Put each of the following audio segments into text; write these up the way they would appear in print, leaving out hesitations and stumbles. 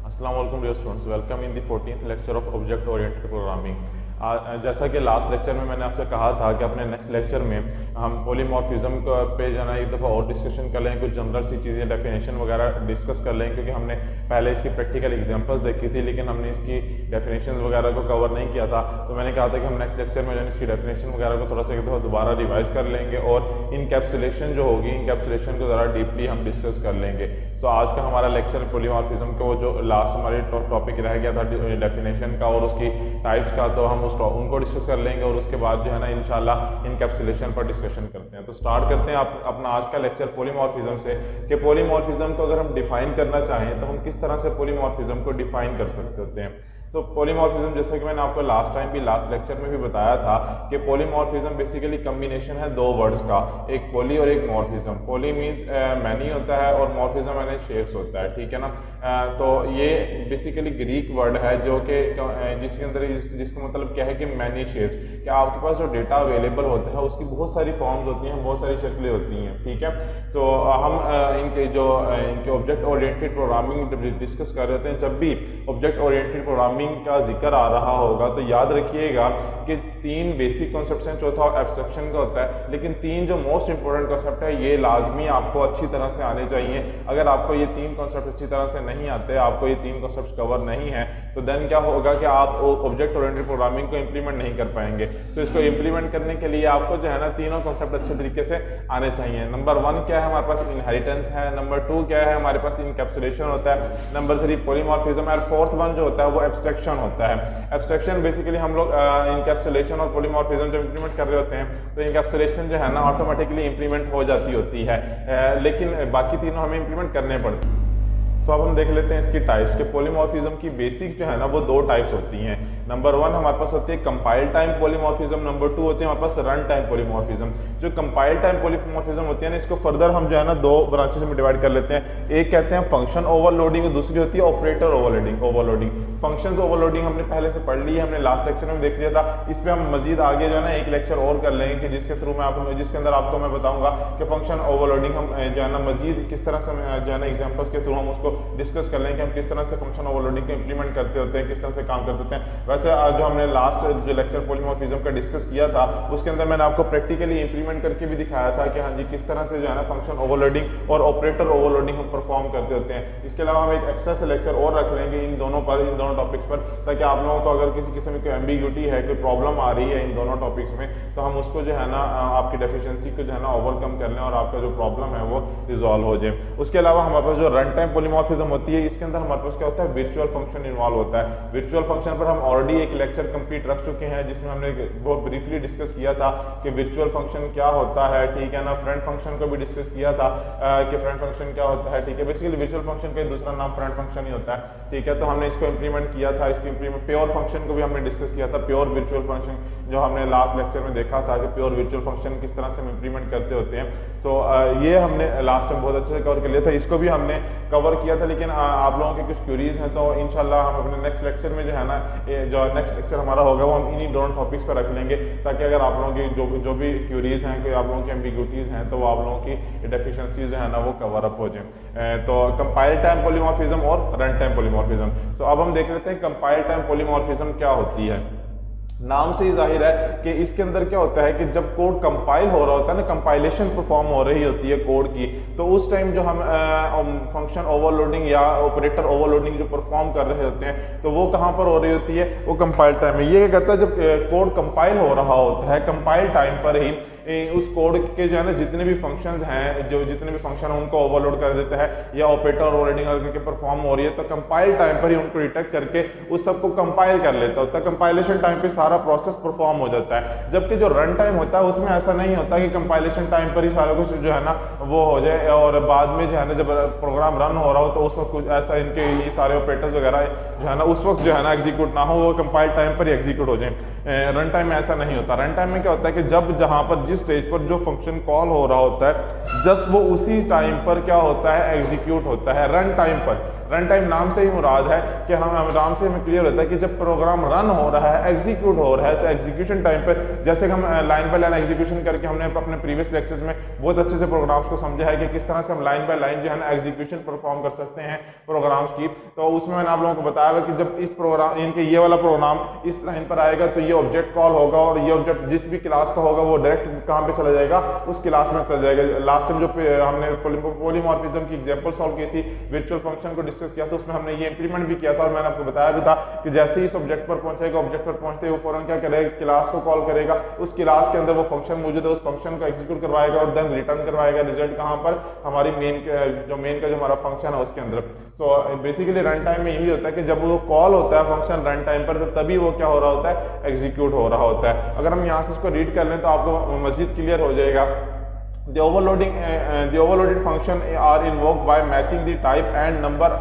अस्सलाम वालेकुम dear students, welcome in the 14th lecture of object oriented programming. जैसा कि लास्ट लेक्चर में मैंने आपसे कहा था कि अपने नेक्स्ट लेक्चर में हम पॉलीमॉर्फिज्म पे जो है ना एक दफ़ा और डिस्कशन कर लें, कुछ जनरल सी चीज़ें डेफिनेशन वगैरह डिस्कस कर लें, क्योंकि हमने पहले इसकी प्रैक्टिकल एग्जांपल्स देखी थी लेकिन हमने इसकी डेफिनेशन वगैरह को कवर नहीं किया था। तो मैंने कहा था कि हम नेक्स्ट लेक्चर में जो है इसकी डेफिनेशन वगैरह को थोड़ा सा एक दफ़ा दोबारा रिवाइज कर लेंगे और इनकैप्सुलेशन जो होगी, इनकैप्सुलेशन को ज़रा डीपली हम डिस्कस कर लेंगे। सो आज का हमारा लेक्चर पॉलीमॉर्फिज्म का वो जो लास्ट हमारी टॉपिक रह गया था डेफिनेशन का और उसकी टाइप्स का, तो हम उनको डिस्कस कर लेंगे और उसके बाद जो है ना इंशाल्लाह इनकैप्सुलेशन पर डिस्कशन करते हैं। तो स्टार्ट करते हैं आप अपना आज का लेक्चर पॉलीमॉर्फिज्म से कि पॉलीमॉर्फिज्म को अगर हम डिफाइन करना चाहें तो हम किस तरह से पॉलीमॉर्फिज्म को डिफाइन कर सकते होते हैं। तो पॉलीमॉर्फिज्म, जैसे कि मैंने आपको लास्ट टाइम भी लास्ट लेक्चर में भी बताया था कि पॉलीमॉर्फिज्म बेसिकली कम्बिनेशन है दो वर्ड्स का, एक पॉली और एक मॉर्फिज्म। पॉली मीन्स मैनी होता है और मॉर्फिज्म यानी शेप्स होता है, ठीक है ना। तो ये बेसिकली ग्रीक वर्ड है जो कि जिसके अंदर जिसका मतलब क्या है कि मैनी शेप्स, कि आपके पास जो डेटा अवेलेबल होता है उसकी बहुत सारी फॉर्म्स होती हैं, बहुत सारी शक्लें होती हैं, ठीक है। तो हम इनके ऑब्जेक्ट ओरिएंटेड प्रोग्रामिंग डिस्कस कर रहे हैं। जब भी ऑब्जेक्ट ओरिएंटेड प्रोग्रामिंग का जिक्र आ रहा होगा तो याद रखिएगा कि तीन बेसिक कॉन्सेप्ट्स हैं, चौथा एब्स्ट्रक्शन का होता है, लेकिन तीन जो मोस्ट इंपॉर्टेंट कॉन्सेप्ट है ये लाजमी आपको अच्छी तरह से आने चाहिए। अगर आपको ये तीन कॉन्सेप्ट अच्छी तरह से नहीं आते, आपको ये तीन कॉन्सेप्ट कवर नहीं है, तो देन क्या होगा कि आप ऑब्जेक्ट ओरिएंटेड प्रोग्रामिंग को इंप्लीमेंट नहीं कर पाएंगे। तो इसको इंप्लीमेंट करने के लिए आपको जो है ना तीनों कॉन्सेप्ट अच्छे तरीके से आने चाहिए। नंबर 1 क्या है, हमारे पास इनहेरिटेंस है। नंबर 2 क्या है, हमारे पास इनकैप्सुलेशन होता है। नंबर 3 पॉलीमॉर्फिज्म है। और फोर्थ वन जो होता है वो एब्स्ट्रक्शन होता है। एब्स्ट्रक्शन बेसिकली हम लोग इनकैप्सुलेशन और पॉलीमॉर्फिज्म जब इंप्लीमेंट कर रहे होते हैं तो इनकैप्सुलेशन जो है ना ऑटोमेटिकली इंप्लीमेंट हो जाती होती है, लेकिन बाकी तीनों हमें इंप्लीमेंट करने पड़ते हैं। तो अब हम देख लेते हैं इसकी टाइप्स के। पॉलीमॉर्फिज्म की बेसिक जो है ना वो दो टाइप्स होती हैं। नंबर 1 हमारे पास होती है कंपाइल टाइम पॉलीमॉर्फिज्म। नंबर 2 होती है हमारे पास रन टाइम पॉलीमॉर्फिज्म। जो कंपाइल टाइम पॉलीमॉर्फिज्म होती है ना, इसको फर्दर हम जो है ना दो ब्रांचेस में डिवाइड कर लेते हैं। एक कहते हैं फंक्शन ओवरलोडिंग और दूसरी होती है ऑपरेटर ओवरलोडिंग। फंक्शंस ओवरलोडिंग हमने पहले से पढ़ ली है, हमने लास्ट लेक्चर में देख लिया था। इस पर हम मजीद आगे जो है ना एक लेक्चर और कर लेंगे कि जिसके थ्रू जिसके अंदर आपको मैं बताऊंगा कि फंक्शन ओवरलोडिंग हम जो है ना मजीद किस तरह से जो है ना एग्जाम्पल्स के थ्रू हम उसको डिस्कस कर लेंगे कि हम किस तरह से फंक्शन ओवरलोडिंग को इंप्लीमेंट करते होते हैं, किस तरह से काम करते होते हैं। वैसे जो हमने लास्ट जो लेक्चर पॉलीमॉर्फिज्म का डिस्कस किया था उसके अंदर मैंने आपको प्रैक्टिकली इंप्लीमेंट करके भी दिखाया था कि हाँ जी किस तरह से जो है ना फंक्शन ओवरलोडिंग और ऑपरेटर ओवरलोडिंग हम परफॉर्म करते होते हैं। इसके अलावा हम एक एक्स्ट्रा से लेक्चर और रख लेंगे इन दोनों टॉपिक्स पर, ताकि आप लोगों को अगर किसी किस्म की एम्बिग्यूटी है, कोई प्रॉब्लम आ रही है इन दोनों टॉपिक्स में, तो हम उसको जो है ना आपकी डेफिशिएंसी को जो है ना ओवरकम कर लें और आपका जो प्रॉब्लम है वो रिजॉल्व हो जाए। उसके अलावा हमारे पास जो रन टाइम पॉलीमॉर्फिज्म होती है, इसके अंदर हमारे पास क्या होता है, वर्चुअल फंक्शन इन्वॉल्व होता है। वर्चुअल फंक्शन पर हम ऑलरेडी एक लेक्चर कंप्लीट रख चुके हैं जिसमें हमने बहुत ब्रीफली डिस्कस किया था कि वर्चुअल फंक्शन क्या होता है, ठीक है ना। फ्रेंड फंक्शन को भी डिस्कस किया था कि फ्रेंड फंक्शन क्या होता है, ठीक है। बेसिकली वर्चुअल फंक्शन का दूसरा नाम फ्रेंड फंक्शन ही होता है, ठीक है। तो हमने इसको इंप्लीमेंट किया था। इसकी इंप्लीमेंट प्योर फंक्शन को भी हमने डिस्कस किया था, प्योर वर्चुअल फंक्शन जो हमने लास्ट लेक्चर में देखा था कि प्योर वर्चुअल फंक्शन किस तरह से हम इंप्लीमेंट करते होते हैं। सो ये हमने लास्ट टाइम बहुत अच्छे से कवर कर लिया था, इसको भी हमने कवर किया था। लेकिन आप लोगों के कुछ क्यूरीज हैं तो इंशाल्लाह हम अपने नेक्स्ट लेक्चर में जो है ना जो नेक्स्ट लेक्चर हमारा होगा वो हम इन्हीं दोनों टॉपिक्स पर रख लेंगे, ताकि अगर आप लोगों की जो भी क्यूरीज हैं, कोई आप लोगों की एम्बिग्यूटीज हैं, तो वो आप लोगों की डेफिशिएंसीज जो है ना वो कवर अप हो जाए। तो कंपाइल टाइम पॉलीमॉर्फिज्म और रन टाइम पॉलीमॉर्फिज्म। सो अब हम देख लेते हैं कंपाइल टाइम पॉलीमॉर्फिज्म क्या होती है। नाम से ही जाहिर है कि इसके अंदर क्या होता है कि जब कोड कंपाइल हो रहा होता है ना, कंपाइलेशन परफॉर्म हो रही होती है कोड की, तो उस टाइम जो हम फंक्शन ओवरलोडिंग या ऑपरेटर ओवरलोडिंग जो परफॉर्म कर रहे होते हैं तो वो कहाँ पर हो रही होती है, वो कंपाइल टाइम में। ये क्या कहता है, जब कोड कंपाइल हो रहा होता है कंपाइल टाइम पर ही उस कोड के जो है ना जितने भी फंक्शंस हैं, जो जितने भी फंक्शन है उनको ओवरलोड कर देता है या ऑपरेटर ओवरलोडिंग करके परफॉर्म हो रही है, तो कंपाइल टाइम पर ही उनको डिटेक्ट करके उस सबको कंपाइल कर लेता होता है। कंपाइलेशन टाइम पे सारा प्रोसेस परफॉर्म हो जाता है। जबकि जो रन टाइम होता है उसमें ऐसा नहीं होता कि कंपाइलेशन टाइम पर ही सारा कुछ जो है ना वो हो जाए और बाद में जो है ना जब प्रोग्राम रन हो रहा हो तो उस वक्त कुछ ऐसा इनके ये सारे ऑपरेटर्स वगैरह जो है ना उस वक्त जो है ना एग्जीक्यूट ना हो, वो कंपाइल टाइम पर ही एग्जीक्यूट हो जाए। रन टाइम में ऐसा नहीं होता। रन टाइम में क्या होता है कि जब जहाँ पर जिस उसी स्टेज पर जो फंक्शन कॉल हो रहा होता है जस्ट वो उसी टाइम पर क्या होता है, एग्जीक्यूट होता है रन टाइम पर। रन टाइम नाम से ही मुराद है कि हम आराम से हमें क्लियर होता है कि जब प्रोग्राम रन हो रहा है, एग्जीक्यूट हो रहा है, तो एग्जीक्यूशन टाइम पर जैसे हम लाइन बाय लाइन एग्जीक्यूशन करके हमने अपने प्रीवियस लेक्चर्स में बहुत अच्छे से प्रोग्राम्स को समझा है कि किस तरह से हम लाइन बाय लाइन जो है ना एग्जीक्यूशन परफॉर्म कर सकते हैं प्रोग्राम्स की। तो उसमें मैंने आप लोगों को बताया हुआ कि जब इस प्रोग्राम इनके ये वाला प्रोग्राम इस लाइन पर आएगा तो ये ऑब्जेक्ट कॉल होगा और ये ऑब्जेक्ट जिस भी क्लास का होगा वो डायरेक्ट कहाँ पे चला जाएगा, उस क्लास में चला जाएगा। लास्ट टाइम जो हमने पॉलीमॉर्फिज्म की एग्जांपल सॉल्व की थी, वर्चुअल फंक्शन को डिस्कस किया था, उसमें हमने ये इंप्लीमेंट भी किया था और मैंने आपको बताया भी था कि जैसे ही इस ऑब्जेक्ट पर पहुंचेगा, ऑब्जेक्ट पर पहुंचते वो फौरन क्या करेगा, क्लास को कॉल करेगा, उस क्लास के अंदर वो फंक्शन मौजूद है, उस फंक्शन को एग्जीक्यूट करवाएगा और देन रिटर्न करवाएगा रिजल्ट कहाँ पर, हमारी मेन का जो हमारा फंक्शन है उसके अंदर। सो बेसिकली रन टाइम में यही होता है कि जब वो कॉल होता है फंक्शन रन टाइम पर, तो तभी वो क्या हो रहा होता है, एग्जीक्यूट हो रहा होता है। अगर हम यहाँ से इसको रीड कर लें तो आपको मजीद क्लियर हो जाएगा। The overloaded function are invoked by matching the type and number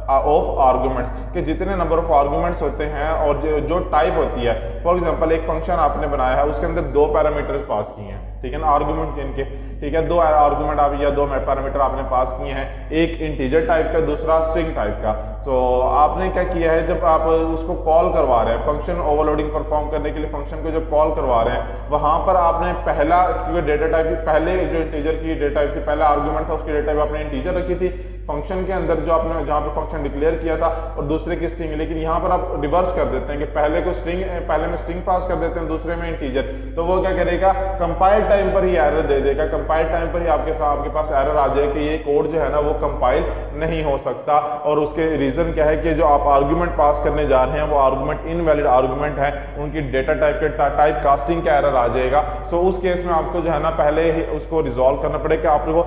of arguments, कि जितने नंबर ऑफ आर्गूमेंट्स होते हैं और जो टाइप होती है। फॉर एग्जांपल एक फंक्शन आपने बनाया है, उसके अंदर 2 पैरामीटर्स पास किए हैं, ठीक है ना, आर्गूमेंट इनके, ठीक है, 2 आर्गूमेंट आप या 2 पैरामीटर आपने पास किए हैं, एक इंटीजर टाइप का, दूसरा स्ट्रिंग टाइप का। तो आपने क्या किया है, जब आप उसको कॉल करवा रहे हैं, फंक्शन ओवरलोडिंग परफॉर्म करने के लिए फंक्शन को जब कॉल करवा रहे हैं, वहां पर आपने पहला क्योंकि डेटा टाइप पहले जो इंटीजर की डेटा टाइप थी, पहला आर्गूमेंट था, उसकी डेटा टाइप आपने इंटीजर रखी थी फंक्शन के अंदर जो आपने जहाँ पे फंक्शन डिक्लेयर किया था, और दूसरे की स्ट्रिंग। लेकिन यहाँ पर आप रिवर्स कर देते हैं कि पहले में स्ट्रिंग पास कर देते हैं, दूसरे में इंटीजर। तो वो क्या करेगा, कंपाइल टाइम पर ही एरर दे देगा, कंपाइल टाइम पर ही आपके पास एरर आ जाए कि ये कोड जो है ना वो कंपाइल नहीं हो सकता। और उसके रीजन क्या है कि जो आप आर्गूमेंट पास करने जा रहे हैं वो आर्गूमेंट इनवैलिड आर्गूमेंट है, उनकी डेटा टाइप के टाइप कास्टिंग का एरर आ जाएगा। सो उस केस में आपको जो है ना पहले ही उसको रिजॉल्व करना पड़ेगा। आप लोगों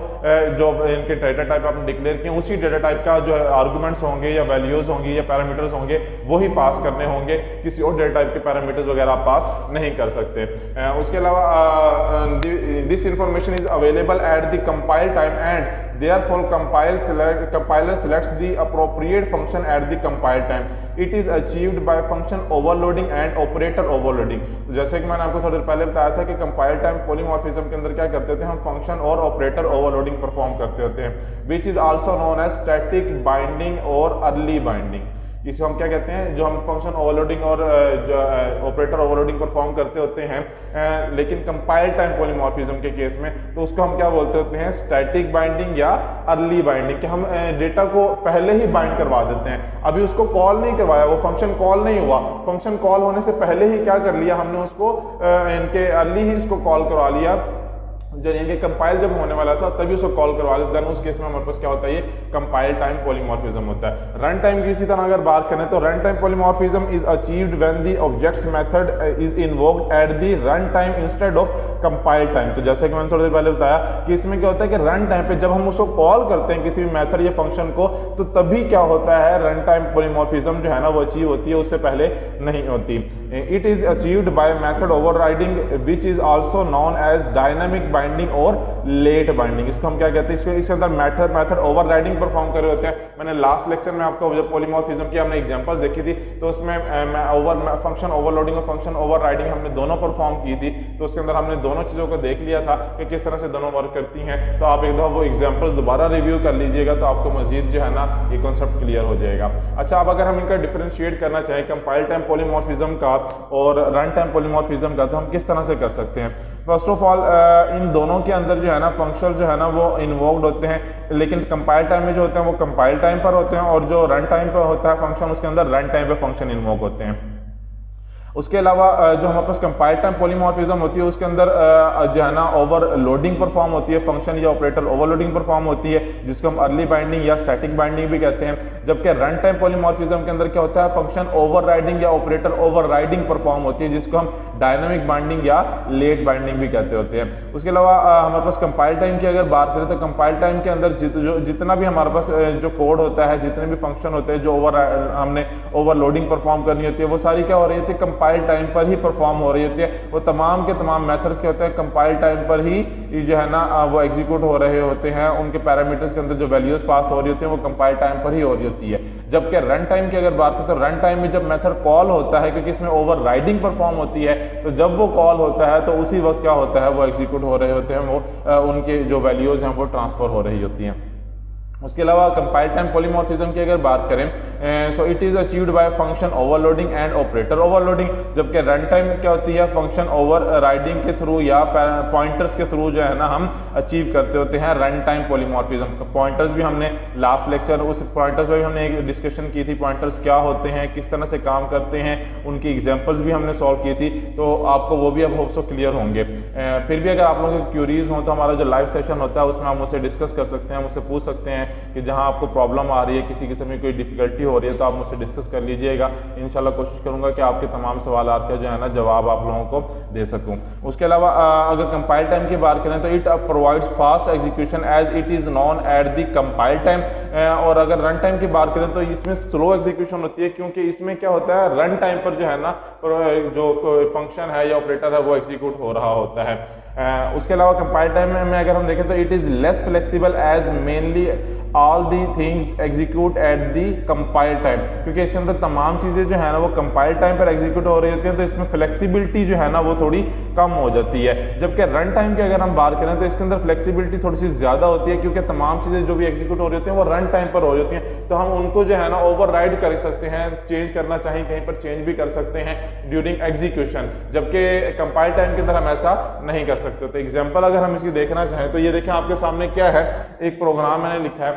जो इनके डेटा टाइप आपने डिक्लेयर किए उसी डेटा टाइप का जो आर्गूमेंट्स होंगे या वैल्यूज होंगी या पैरामीटर्स होंगे वही पास करने होंगे, किसी और डेटा टाइप के पैरामीटर्स वगैरह आप पास नहीं कर सकते। उसके अलावा this information is available at the compile time and therefore compiler selects the appropriate function at the compile time. It is achieved by function overloading and operator overloading. जैसे कि मैंने आपको थोड़ी देर पहले बताया था कि कंपाइल टाइम पॉलीमॉर्फिज्म के अंदर क्या करते थे, हम फंक्शन और ऑपरेटर ओवरलोडिंग परफॉर्म करते होते हैं, which is also known as static binding और अर्ली बाइंडिंग। इसे हम क्या कहते हैं, जो हम फंक्शन ओवरलोडिंग और ऑपरेटर ओवरलोडिंग परफॉर्म करते होते हैं, लेकिन कंपाइल टाइम पॉलीमॉर्फिज्म के केस में तो उसको हम क्या बोलते होते हैं, स्टैटिक बाइंडिंग या अर्ली बाइंडिंग, कि हम डेटा को पहले ही बाइंड करवा देते हैं, अभी उसको कॉल नहीं करवाया, वो फंक्शन कॉल नहीं हुआ, फंक्शन कॉल होने से पहले ही क्या कर लिया हमने उसको इनके अर्ली ही इसको कॉल करवा लिया, जब इनके कंपाइल जब होने वाला था तभी उसको कॉल करवा लेते हैं। उस केस में हमारे पास क्या होता है, ये कंपाइल टाइम पॉलीमॉर्फिज्म होता है। रन टाइम की इसी तरह अगर बात करें तो run time polymorphism is achieved when the objects method is invoked at the run time instead of compile time. तो जैसे कि मैंने थोड़ी देर पहले बताया कि इसमें क्या होता है कि रन टाइम पे जब हम उसको कॉल करते हैं किसी भी मेथड या फंक्शन को, तो तभी क्या होता है, रन टाइम पॉलीमॉर्फिज्म जो है ना वो अचीव होती है, उससे पहले नहीं होती। It is achieved by method overriding which is also known as dynamic binding और लेट बाइंडिंग। इसको हम क्या कहते हैं, इसके अंदर मेथड ओवरराइडिंग परफॉर्म कर रहे होते हैं। मैंने लास्ट लेक्चर में आपको जब पॉलीमॉर्फिज्म की हमने एग्जांपल्स देखी थी तो उसमें फंक्शन ओवरलोडिंग और फंक्शन ओवरराइडिंग हमने दोनों परफॉर्म की थी, तो उसके अंदर हमने दोनों चीजों को देख लिया था कि किस तरह से दोनों वर्क करती हैं। तो आप एक दफा वो एग्जांपल्स दोबारा रिव्यू कर लीजिएगा तो आपको मजीद जो है ना ये कॉन्सेप्ट क्लियर हो जाएगा। अच्छा, अब अगर हम इनका डिफरेंशिएट करना चाहें कंपाइल टाइम पॉलीमॉर्फिज्म का और रन टाइम पॉलीमॉर्फिज्म का, तो हम किस तरह से कर सकते हैं। फर्स्ट ऑफ ऑल इन दोनों के अंदर जो है ना फंक्शन जो है ना वो इन्वोक्ड होते हैं, लेकिन कंपाइल टाइम में जो होते हैं वो कंपाइल टाइम पर होते हैं, और जो रन टाइम पर होता है फंक्शन उसके अंदर रन टाइम पे फंक्शन इन्वोक होते हैं। उसके अलावा जो हमारे पास कंपाइल टाइम पॉलीमॉर्फिज्म होती है उसके अंदर जो है ना ओवरलोडिंग परफॉर्म होती है, फंक्शन या ऑपरेटर ओवरलोडिंग परफॉर्म होती है, जिसको हम अर्ली बाइंडिंग या स्टैटिक बाइंडिंग भी कहते हैं। जबकि रन टाइम पॉलीमॉर्फिज्म के अंदर क्या होता है, फंक्शन ओवरराइडिंग या ऑपरेटर ओवरराइडिंग परफॉर्म होती है, जिसको हम डायनामिक बाइंडिंग या लेट बाइंडिंग भी कहते होते हैं। उसके अलावा हमारे पास कंपाइल टाइम की अगर बात करें तो कंपाइल टाइम के अंदर जितना भी हमारे पास जो कोड होता है, जितने भी फंक्शन होते हैं जो हमने ओवरलोडिंग परफॉर्म करनी होती है, वो सारी क्या हो रही थी, कंपाइल टाइम पर ही परफॉर्म हो रही होती है, वो तमाम के तमाम मेथड्स के होते हैं कंपाइल टाइम पर ही जो है ना वो एग्जीक्यूट हो रहे होते हैं, उनके पैरामीटर्स के अंदर जो वैल्यूज पास हो रही होती है वो कंपाइल टाइम पर ही हो रही होती है। जबकि रन टाइम की अगर बात करें तो रन टाइम में जब मेथड कॉल होता है, क्योंकि इसमें ओवर राइडिंग परफॉर्म होती है, तो जब वो कॉल होता है तो उसी वक्त क्या होता है वो एग्जीक्यूट हो रहे होते हैं, वो उनके जो वैल्यूज हैं वो ट्रांसफर हो रही होती हैं। उसके अलावा कंपाइल टाइम पॉलीमॉर्फिज्म की अगर बात करें so it is achieved bye function overloading and operator overloading, जबकि रन टाइम क्या होती है फंक्शन ओवर राइडिंग के थ्रू या पॉइंटर्स के थ्रू जो है ना हम अचीव करते होते हैं रन टाइम पॉलीमॉर्फिज्म। पॉइंटर्स भी हमने लास्ट लेक्चर उस पॉइंटर्स में भी हमने एक डिस्कशन की थी, पॉइंटर्स क्या होते हैं, किस तरह से काम करते हैं, उनकी एग्जाम्पल्स भी हमने सॉल्व की थी, तो आपको वो भी अब होप सो क्लियर होंगे। फिर भी अगर आप लोगों की क्यूरीज हो तो हमारा जो लाइव सेशन होता है उसमें आप मुझसे डिस्कस कर सकते हैं, मुझसे पूछ सकते हैं कि जहां आपको प्रॉब्लम आ रही है, किसी किस्म की कोई डिफिकल्टी हो रही है तो आप मुझसे डिस्कस कर लीजिएगा। इंशाल्लाह कोशिश करूंगा कि आपके तमाम सवाल का जो है ना जवाब आप लोगों को दे सकूं। उसके अलावा अगर कंपाइल टाइम की बात करें तो it provides fast execution as it is known at the compile time, और अगर रन टाइम की बात करें तो इसमें स्लो एग्जीक्यूशन होती है, क्योंकि इसमें क्या होता है रन टाइम पर जो है ना जो फंक्शन है या ऑपरेटर है वो एग्जीक्यूट हो रहा होता है। उसके अलावा कंपाइल टाइम में अगर हम देखें तो it is less flexible as mainly all the things execute at the compile time, क्योंकि इसके अंदर तमाम चीज़ें जो है ना वो कंपाइल टाइम पर एग्जीक्यूट हो रही होती हैं, तो इसमें फ्लेक्सिबिलिटी जो है ना वो थोड़ी कम हो जाती है। जबकि रन टाइम की अगर हम बात करें तो इसके अंदर फ्लेक्सिबिलिटी थोड़ी सी ज़्यादा होती है, क्योंकि तमाम चीज़ें जो भी एग्जीक्यूट हो रही होती हैं वो रन टाइम पर हो रही होती हैं, तो हम उनको जो है ना ओवर राइड कर सकते हैं, चेंज करना चाहिए कहीं पर चेंज भी कर सकते हैं ड्यूरिंग एग्जीक्यूशन, जबकि कंपाइल टाइम के अंदर हम ऐसा नहीं कर सकते। तो एग्जाम्पल अगर हम इसकी देखना चाहें तो ये देखें आपके सामने क्या है, एक प्रोग्राम मैंने लिखा है,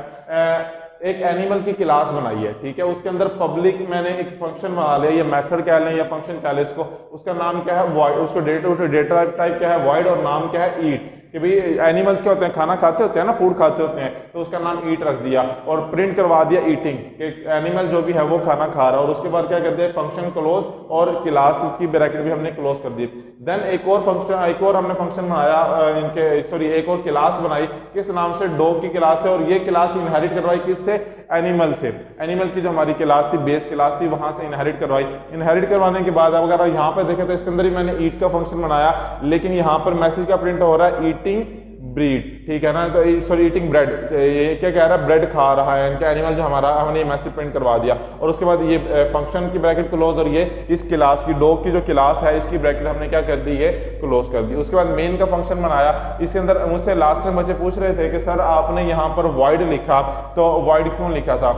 एक एनिमल की क्लास बनाई है, ठीक है, उसके अंदर पब्लिक मैंने एक फंक्शन बना लिया, ये मेथड कह लें या फंक्शन कह लें इसको, उसका नाम क्या है वॉइड, उसको डेटा टाइप क्या है वॉइड, और नाम क्या है ईट, कि भाई एनिमल्स क्या होते हैं खाना खाते होते हैं ना, फूड खाते होते हैं, तो उसका नाम ईट रख दिया और प्रिंट करवा दिया ईटिंग, कि एनिमल जो भी है वो खाना खा रहा है, और उसके बाद क्या कर दिया फंक्शन क्लोज और क्लास की ब्रैकेट भी हमने क्लोज कर दी। देन एक और हमने फंक्शन बनाया एक और क्लास बनाई, किस नाम से डॉग की क्लास है, और ये क्लास इनहेरिट करवाई किससे एनिमल से, एनिमल की जो हमारी क्लास थी बेस क्लास थी वहां से इनहेरिट करवाई। इनहेरिट करवाने के बाद अगर यहाँ पे देखें तो इसके अंदर ही मैंने ईट का फंक्शन बनाया, लेकिन यहाँ पर मैसेज का प्रिंट हो रहा है ईटिंग ब्रीड, ठीक है ना, तो सॉरी ईटिंग ब्रेड, ये क्या कह रहा है ब्रेड खा रहा है, इनका एनिमल जो हमारा हमने ये मैसेज प्रिंट करवा दिया, और उसके बाद ये फंक्शन की ब्रैकेट क्लोज, और ये इस क्लास की डॉग की जो क्लास है इसकी ब्रैकेट हमने क्या कर दी है क्लोज कर दी। उसके बाद मेन का फंक्शन बनाया, इसके अंदर मुझसे लास्ट टाइम बच्चे पूछ रहे थे कि सर आपने यहाँ पर वॉइड लिखा, तो वॉइड क्यों लिखा था,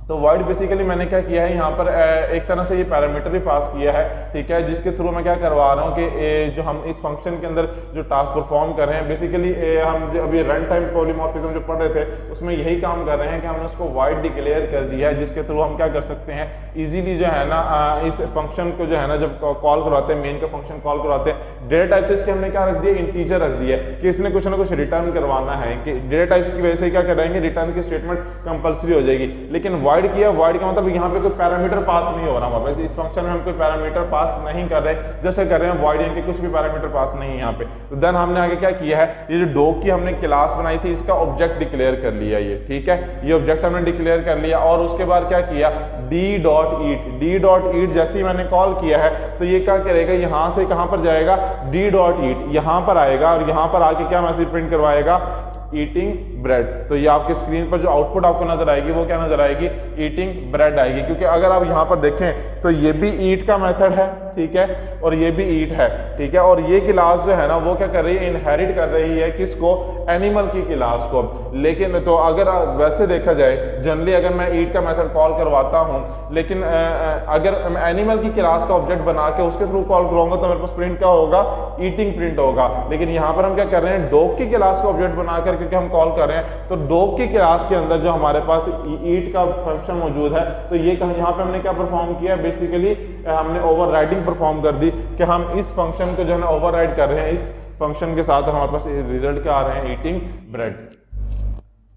तो वॉइड बेसिकली मैंने क्या किया है यहाँ पर एक तरह से ये पैरामीटर ही पास किया है, ठीक है, जिसके थ्रू मैं क्या करवा रहा हूँ कि जो हम इस फंक्शन के अंदर जो टास्क परफॉर्म कर रहे हैं, बेसिकली हम अभी रन टाइम पॉलीमॉर्फिज्म जो पढ़ रहे थे उसमें यही काम कर रहे हैं कि हमने उसको वॉइड डिक्लेयर कर दिया है, जिसके थ्रू हम क्या कर सकते हैं इजीली जो है ना इस फंक्शन को जो है ना जब कॉल करवाते हैं, मेन का फंक्शन कॉल करवाते हैं, डेटा टाइप तो इसके हमने क्या रख दिया इंटीजर रख दिया कि इसने कुछ ना कुछ रिटर्न करवाना है, कि डेटा टाइप्स की वजह से क्या कराएंगे रिटर्न की स्टेटमेंट कंपलसरी हो जाएगी। लेकिन वॉइड किया, वॉइड का मतलब यहाँ पे कोई पैरामीटर पास नहीं हो रहा हमारे पास, इस फंक्शन में हम कोई पैरामीटर पास नहीं कर रहे, जैसे कर रहे हैं वॉइड इनके कुछ भी पैरामीटर पास नहीं है यहाँ पे। तो देन हमने आगे क्या किया है, ये जो डॉग की हमने क्लास बनाई थी इसका ऑब्जेक्ट डिक्लेयर कर लिया, ये ठीक है, ये ऑब्जेक्ट हमने डिक्लेयर कर लिया, और उसके बाद क्या किया d.eat जैसे ही मैंने कॉल किया है तो ये क्या करेगा, यहाँ से कहाँ पर जाएगा d.eat, यहाँ पर आएगा, और यहाँ पर आके क्या मैसेज प्रिंट करवाएगा ईटिंग ब्रेड। तो ये आपके स्क्रीन पर जो आउटपुट आपको नजर आएगी वो क्या नजर आएगी ईटिंग ब्रेड आएगी, क्योंकि अगर आप यहाँ पर देखें तो ये भी ईट का मेथड है, ठीक है, और ये भी ईट है, ठीक है, और ये क्लास जो है ना वो क्या कर रही है इनहेरिट कर रही है किसको, एनिमल की क्लास को। लेकिन तो अगर वैसे देखा जाए जनरली अगर मैं ईट का मेथड कॉल करवाता हूँ, लेकिन अगर एनिमल की क्लास का ऑब्जेक्ट बना के उसके थ्रू कॉल करवाऊंगा तो मेरे पास प्रिंट क्या होगा ईटिंग प्रिंट होगा। लेकिन यहाँ पर हम क्या कर रहे हैं डॉग की क्लास का ऑब्जेक्ट बनाकर क्योंकि हम कॉल कर रहे हैं, तो डॉग की क्लास के अंदर जो हमारे पास ईट का फंक्शन मौजूद है, तो ये यहाँ पे हमने क्या परफॉर्म किया, बेसिकली हमने ओवरराइडिंग परफॉर्म कर दी कि हम इस फंक्शन को जो है ओवरराइड कर रहे हैं, इस फंक्शन के साथ हमारे पास रिजल्ट क्या आ रहे हैं ईटिंग ब्रेड।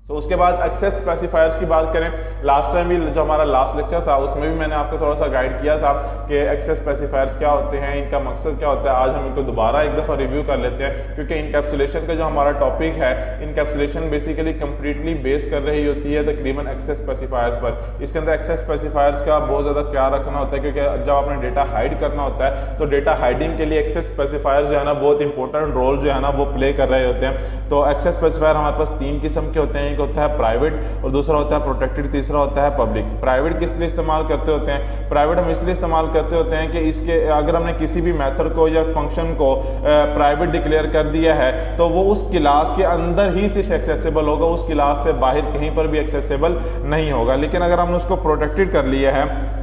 तो उसके बाद एक्सेस स्पेसिफायर्स की बात करें, लास्ट टाइम भी जो हमारा लास्ट लेक्चर था उसमें भी मैंने आपको थोड़ा सा गाइड किया था कि एक्सेस स्पेसिफायर्स क्या होते हैं, इनका मकसद क्या होता है। आज हम इनको दोबारा एक दफ़ा रिव्यू कर लेते हैं, क्योंकि इनकैप्सुलेशन का जो हमारा टॉपिक है, इनकैप्सुलेशन बेसिकली कंप्लीटली बेस कर रही होती है तकरीबन एक्सेस स्पेसिफायर्स पर। इसके अंदर एक्सेस स्पेसिफायर्स का बहुत ज़्यादा ख्याल रखना होता है, क्योंकि जब आपने डेटा हाइड करना होता है तो डेटा हाइडिंग के लिए एक्सेस स्पेसिफायर्स जो है ना बहुत इंपॉर्टेंट रोल जो है ना वो प्ले कर रहे होते हैं। तो एक्सेस स्पेसिफायर हमारे पास तीन किस्म के होते हैं, एक होता है प्राइवेट और दूसरा होता है प्रोटेक्टेड, तीसरा होता है पब्लिक। प्राइवेट किस लिए इस्तेमाल करते होते हैं? प्राइवेट हम इसलिए इस्तेमाल करते होते हैं कि इसके अगर हमने किसी भी मेथड को या फंक्शन को प्राइवेट डिक्लेयर कर दिया है तो वो उस क्लास के अंदर ही सिर्फ एक्सेसिबल होगा, उस क्लास से बाहर कहीं पर भी एक्सेसिबल नहीं होगा। लेकिन अगर हमने उसको प्रोटेक्टेड कर लिया है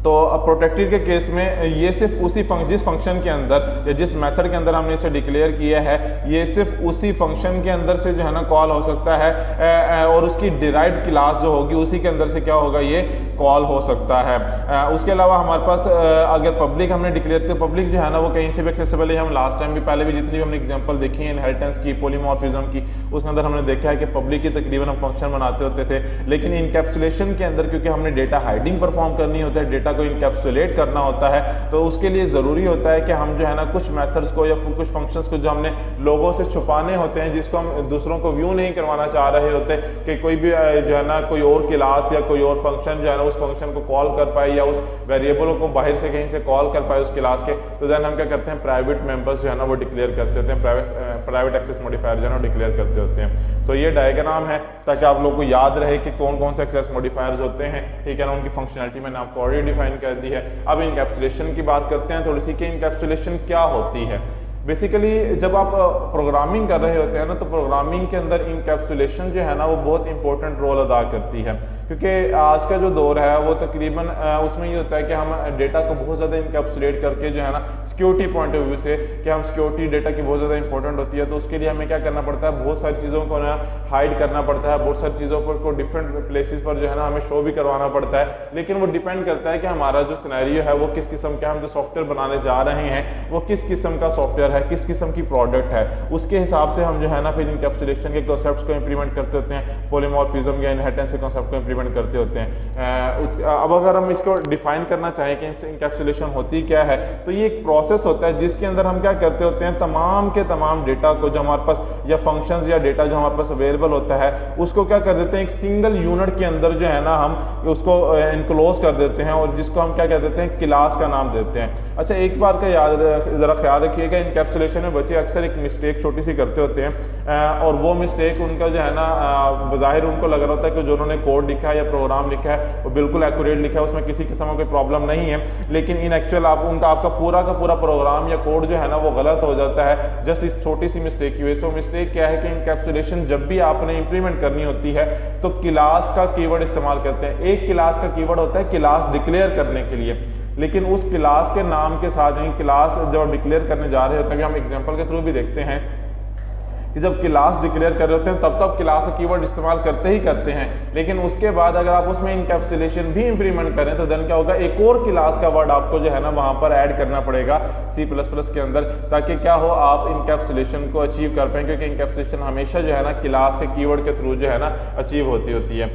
तो प्रोटेक्टेड के केस में ये सिर्फ उसी जिस फंक्शन के अंदर या जिस मेथड के अंदर हमने इसे डिक्लेयर किया है, ये सिर्फ उसी फंक्शन के अंदर से जो है ना कॉल हो सकता है और उसकी डिराइव्ड क्लास जो होगी उसी के अंदर से क्या होगा, ये कॉल हो सकता है। उसके अलावा हमारे पास अगर पब्लिक हमने डिक्लेयर किया, पब्लिक जो है ना वो कहीं से भी एक्सेसिबल है। हम लास्ट टाइम भी पहले भी जितनी भी हमने एग्जांपल देखी है इनहेरिटेंस की, पॉलीमॉर्फिज्म की, उसके अंदर हमने देखा है कि पब्लिक की तकरीबन हम फंक्शन बनाते होते थे। लेकिन इनकैप्सुलेशन के अंदर क्योंकि हमने डेटा हाइडिंग परफॉर्म करनी होता है, डेटा को इनकैप्सुलेट करना होता है, तो उसके लिए ज़रूरी होता है कि हम जो है ना कुछ मेथड्स को या कुछ फंक्शंस को जो हमने लोगों से छुपाने होते हैं, जिसको हम दूसरों को व्यू नहीं करवाना चाह रहे होते कि कोई भी जो है ना कोई और क्लास या कोई और फंक्शन जो है ना उस फंक्शन को कॉल कर पाए या उस वेरिएबल को बाहर से कहीं से कॉल कर पाए उस क्लास के, तो देन हम क्या करते हैं, प्राइवेट मेंबर्स जो है ना वो डिक्लेयर करते होते हैं, प्राइवेट एक्सेस मॉडिफायर जो है ना डिक्लेयर करते होते हैं। सो ये डायग्राम है ताकि आप लोग को याद रहे कि कौन कौन से एक्सेस मॉडिफायर्स होते हैं, ठीक है ना, उनकी फंक्शनलिटी मैंने आपको ऑलरेडी डिफाइन कर दी है। अब इनकैप्सुलेशन की बात करते हैं थोड़ी सी कि इनकैप्सुलेशन क्या होती है। बेसिकली जब आप प्रोग्रामिंग कर रहे होते हैं ना, तो प्रोग्रामिंग के अंदर इनकैप्सुलेशन जो है ना वो बहुत इंपॉर्टेंट रोल अदा करती है, क्योंकि आज का जो दौर है वो तकरीबन उसमें ये होता है कि हम डेटा को बहुत ज़्यादा इनकैप्सुलेट करके जो है ना सिक्योरिटी पॉइंट ऑफ व्यू से कि हम सिक्योरिटी डेटा की बहुत ज़्यादा इंपॉर्टेंट होती है, तो उसके लिए हमें क्या करना पड़ता है, बहुत सारी चीज़ों को ना हाइड करना पड़ता है, बहुत सारी चीज़ों पर को डिफरेंट प्लेसेस पर जो है ना हमें शो भी करवाना पड़ता है। लेकिन वो डिपेंड करता है कि हमारा जो सिनेरियो है वो किस किस्म का, हम जो सॉफ्टवेयर बनाने जा रहे हैं वो किस किस्म का सॉफ्टवेयर है, किस किस्म की प्रोडक्ट है, उसके हिसाब से हम जो है ना फिर इनकैप्सुलेशन के कॉन्सेप्ट्स को इंप्लीमेंट करते होते हैं, पॉलीमॉर्फिज्म या इनहेरिटेंस के कॉन्सेप्ट को इंप्लीमेंट करते होते हैं। अब अगर हम इसको डिफाइन करना चाहें कि इनकैप्सुलेशन होती क्या है, तो ये एक प्रोसेस होता है जिसके अंदर हम क्या करते होते हैं, तमाम के तमाम डेटा को जो हमारे पास या फंक्शंस या डेटा जो हमारे पास अवेलेबल होता है उसको क्या कर देते हैं, एक सिंगल यूनिट के अंदर जो है ना हम उसको इनक्लोज कर देते हैं और जिसको हम क्या कह देते हैं, क्लास का नाम देते हैं। अच्छा, एक बार का ज़रा ख्याल रखिएगा, इनकैप्सुलेशन में बच्चे अक्सर एक मिस्टेक छोटी सी करते होते हैं और वो मिस्टेक उनका जो है ना बज़ाहिर उनको लग रहा होता है कि जो उन्होंने कोड लिखा है या प्रोग्राम लिखा है वो बिल्कुल एक्यूरेट लिखा है, उसमें किसी किस्म का कोई प्रॉब्लम नहीं है। लेकिन इन एक्चुअल आपका पूरा का पूरा प्रोग्राम या कोड जो है ना वो गलत हो जाता है जस्ट इस छोटी सी मिस्टेक की वजह से। वो मिस्टेक क्या है कि इनकैप्सुलेशन जब भी आपने इंप्लीमेंट करनी होती है तो क्लास का कीवर्ड इस्तेमाल करते हैं। एक क्लास का कीवर्ड होता है क्लास डिक्लेयर करने के लिए, लेकिन उस क्लास के नाम के साथ क्लास जब डिक्लेयर करने जा रहे होते हैं, हम एग्जांपल के थ्रू भी देखते हैं कि जब क्लास डिक्लेयर कर रहे होते हैं तब क्लास का कीवर्ड इस्तेमाल करते ही करते हैं, लेकिन उसके बाद अगर आप उसमें इनकैप्सुलेशन भी इंप्लीमेंट करें तो देन क्या होगा, एक और क्लास का वर्ड आपको जो है ना वहां पर ऐड करना पड़ेगा C++ के अंदर, ताकि क्या हो, आप इनकैप्सुलेशन को अचीव कर पाएं, क्योंकि इनकैप्सुलेशन हमेशा जो है ना क्लास के कीवर्ड के थ्रू जो है ना अचीव होती है।